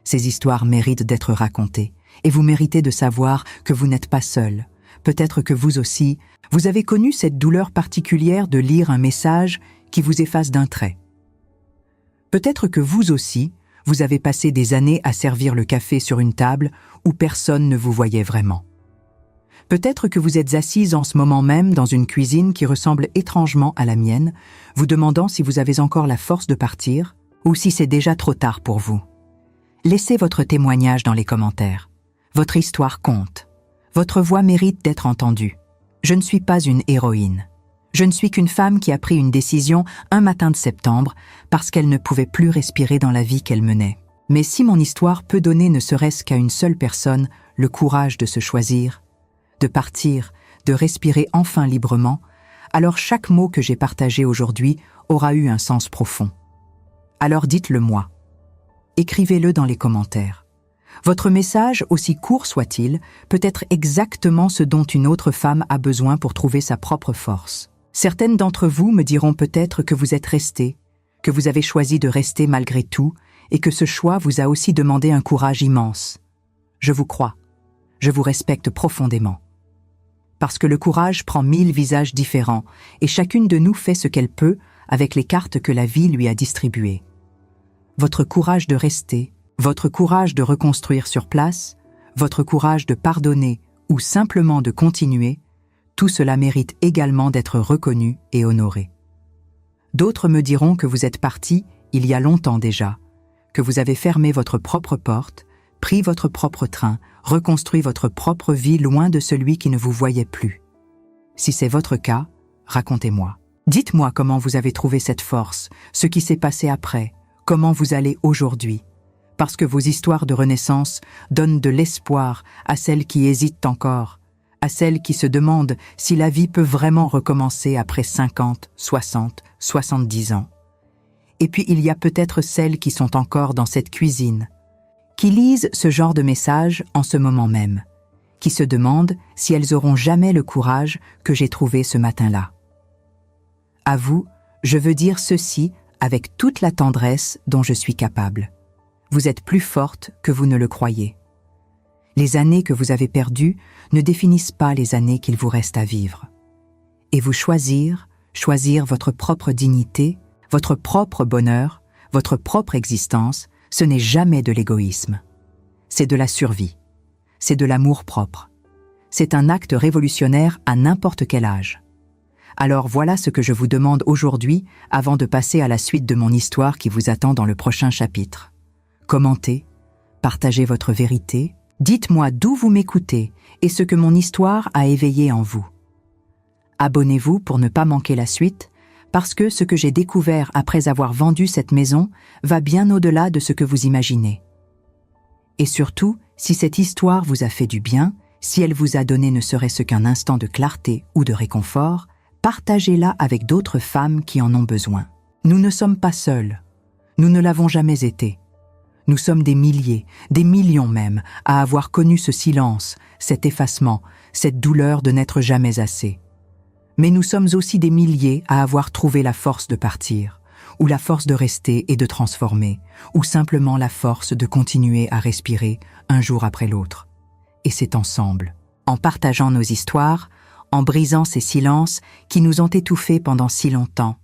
Ces histoires méritent d'être racontées, et vous méritez de savoir que vous n'êtes pas seul. Peut-être que vous aussi, vous avez connu cette douleur particulière de lire un message qui vous efface d'un trait. Peut-être que vous aussi, vous avez passé des années à servir le café sur une table où personne ne vous voyait vraiment. Peut-être que vous êtes assise en ce moment même dans une cuisine qui ressemble étrangement à la mienne, vous demandant si vous avez encore la force de partir ou si c'est déjà trop tard pour vous. Laissez votre témoignage dans les commentaires. Votre histoire compte. Votre voix mérite d'être entendue. Je ne suis pas une héroïne. Je ne suis qu'une femme qui a pris une décision un matin de septembre parce qu'elle ne pouvait plus respirer dans la vie qu'elle menait. Mais si mon histoire peut donner ne serait-ce qu'à une seule personne le courage de se choisir, de partir, de respirer enfin librement, alors chaque mot que j'ai partagé aujourd'hui aura eu un sens profond. Alors dites-le moi. Écrivez-le dans les commentaires. Votre message, aussi court soit-il, peut être exactement ce dont une autre femme a besoin pour trouver sa propre force. Certaines d'entre vous me diront peut-être que vous êtes resté, que vous avez choisi de rester malgré tout et que ce choix vous a aussi demandé un courage immense. Je vous crois. Je vous respecte profondément. Parce que le courage prend 1000 visages différents et chacune de nous fait ce qu'elle peut avec les cartes que la vie lui a distribuées. Votre courage de rester, votre courage de reconstruire sur place, votre courage de pardonner ou simplement de continuer, Tout cela mérite également d'être reconnu et honoré. D'autres me diront que vous êtes parti il y a longtemps déjà, que vous avez fermé votre propre porte, pris votre propre train, reconstruit votre propre vie loin de celui qui ne vous voyait plus. Si c'est votre cas, racontez-moi. Dites-moi comment vous avez trouvé cette force, ce qui s'est passé après, comment vous allez aujourd'hui. Parce que vos histoires de renaissance donnent de l'espoir à celles qui hésitent encore, à celles qui se demandent si la vie peut vraiment recommencer après 50, 60, 70 ans. Et puis il y a peut-être celles qui sont encore dans cette cuisine, qui lisent ce genre de message en ce moment même, qui se demandent si elles auront jamais le courage que j'ai trouvé ce matin-là. À vous, je veux dire ceci avec toute la tendresse dont je suis capable. Vous êtes plus forte que vous ne le croyez. Les années que vous avez perdues ne définissent pas les années qu'il vous reste à vivre. Et vous choisir votre propre dignité, votre propre bonheur, votre propre existence, ce n'est jamais de l'égoïsme. C'est de la survie. C'est de l'amour-propre. C'est un acte révolutionnaire à n'importe quel âge. Alors voilà ce que je vous demande aujourd'hui avant de passer à la suite de mon histoire qui vous attend dans le prochain chapitre. Commentez, partagez votre vérité, dites-moi d'où vous m'écoutez et ce que mon histoire a éveillé en vous. Abonnez-vous pour ne pas manquer la suite, parce que ce que j'ai découvert après avoir vendu cette maison va bien au-delà de ce que vous imaginez. Et surtout, si cette histoire vous a fait du bien, si elle vous a donné ne serait-ce qu'un instant de clarté ou de réconfort, partagez-la avec d'autres femmes qui en ont besoin. Nous ne sommes pas seuls. Nous ne l'avons jamais été. Nous sommes des milliers, des millions même, à avoir connu ce silence, cet effacement, cette douleur de n'être jamais assez. Mais nous sommes aussi des milliers à avoir trouvé la force de partir, ou la force de rester et de transformer, ou simplement la force de continuer à respirer un jour après l'autre. Et c'est ensemble, en partageant nos histoires, en brisant ces silences qui nous ont étouffés pendant si longtemps,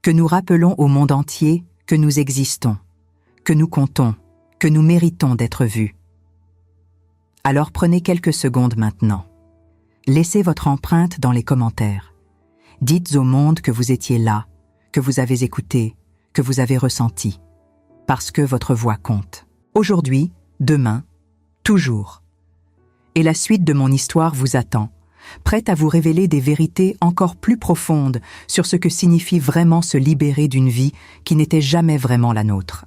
que nous rappelons au monde entier que nous existons, que nous comptons, que nous méritons d'être vus. Alors prenez quelques secondes maintenant. Laissez votre empreinte dans les commentaires. Dites au monde que vous étiez là, que vous avez écouté, que vous avez ressenti, parce que votre voix compte. Aujourd'hui, demain, toujours. Et la suite de mon histoire vous attend, prête à vous révéler des vérités encore plus profondes sur ce que signifie vraiment se libérer d'une vie qui n'était jamais vraiment la nôtre.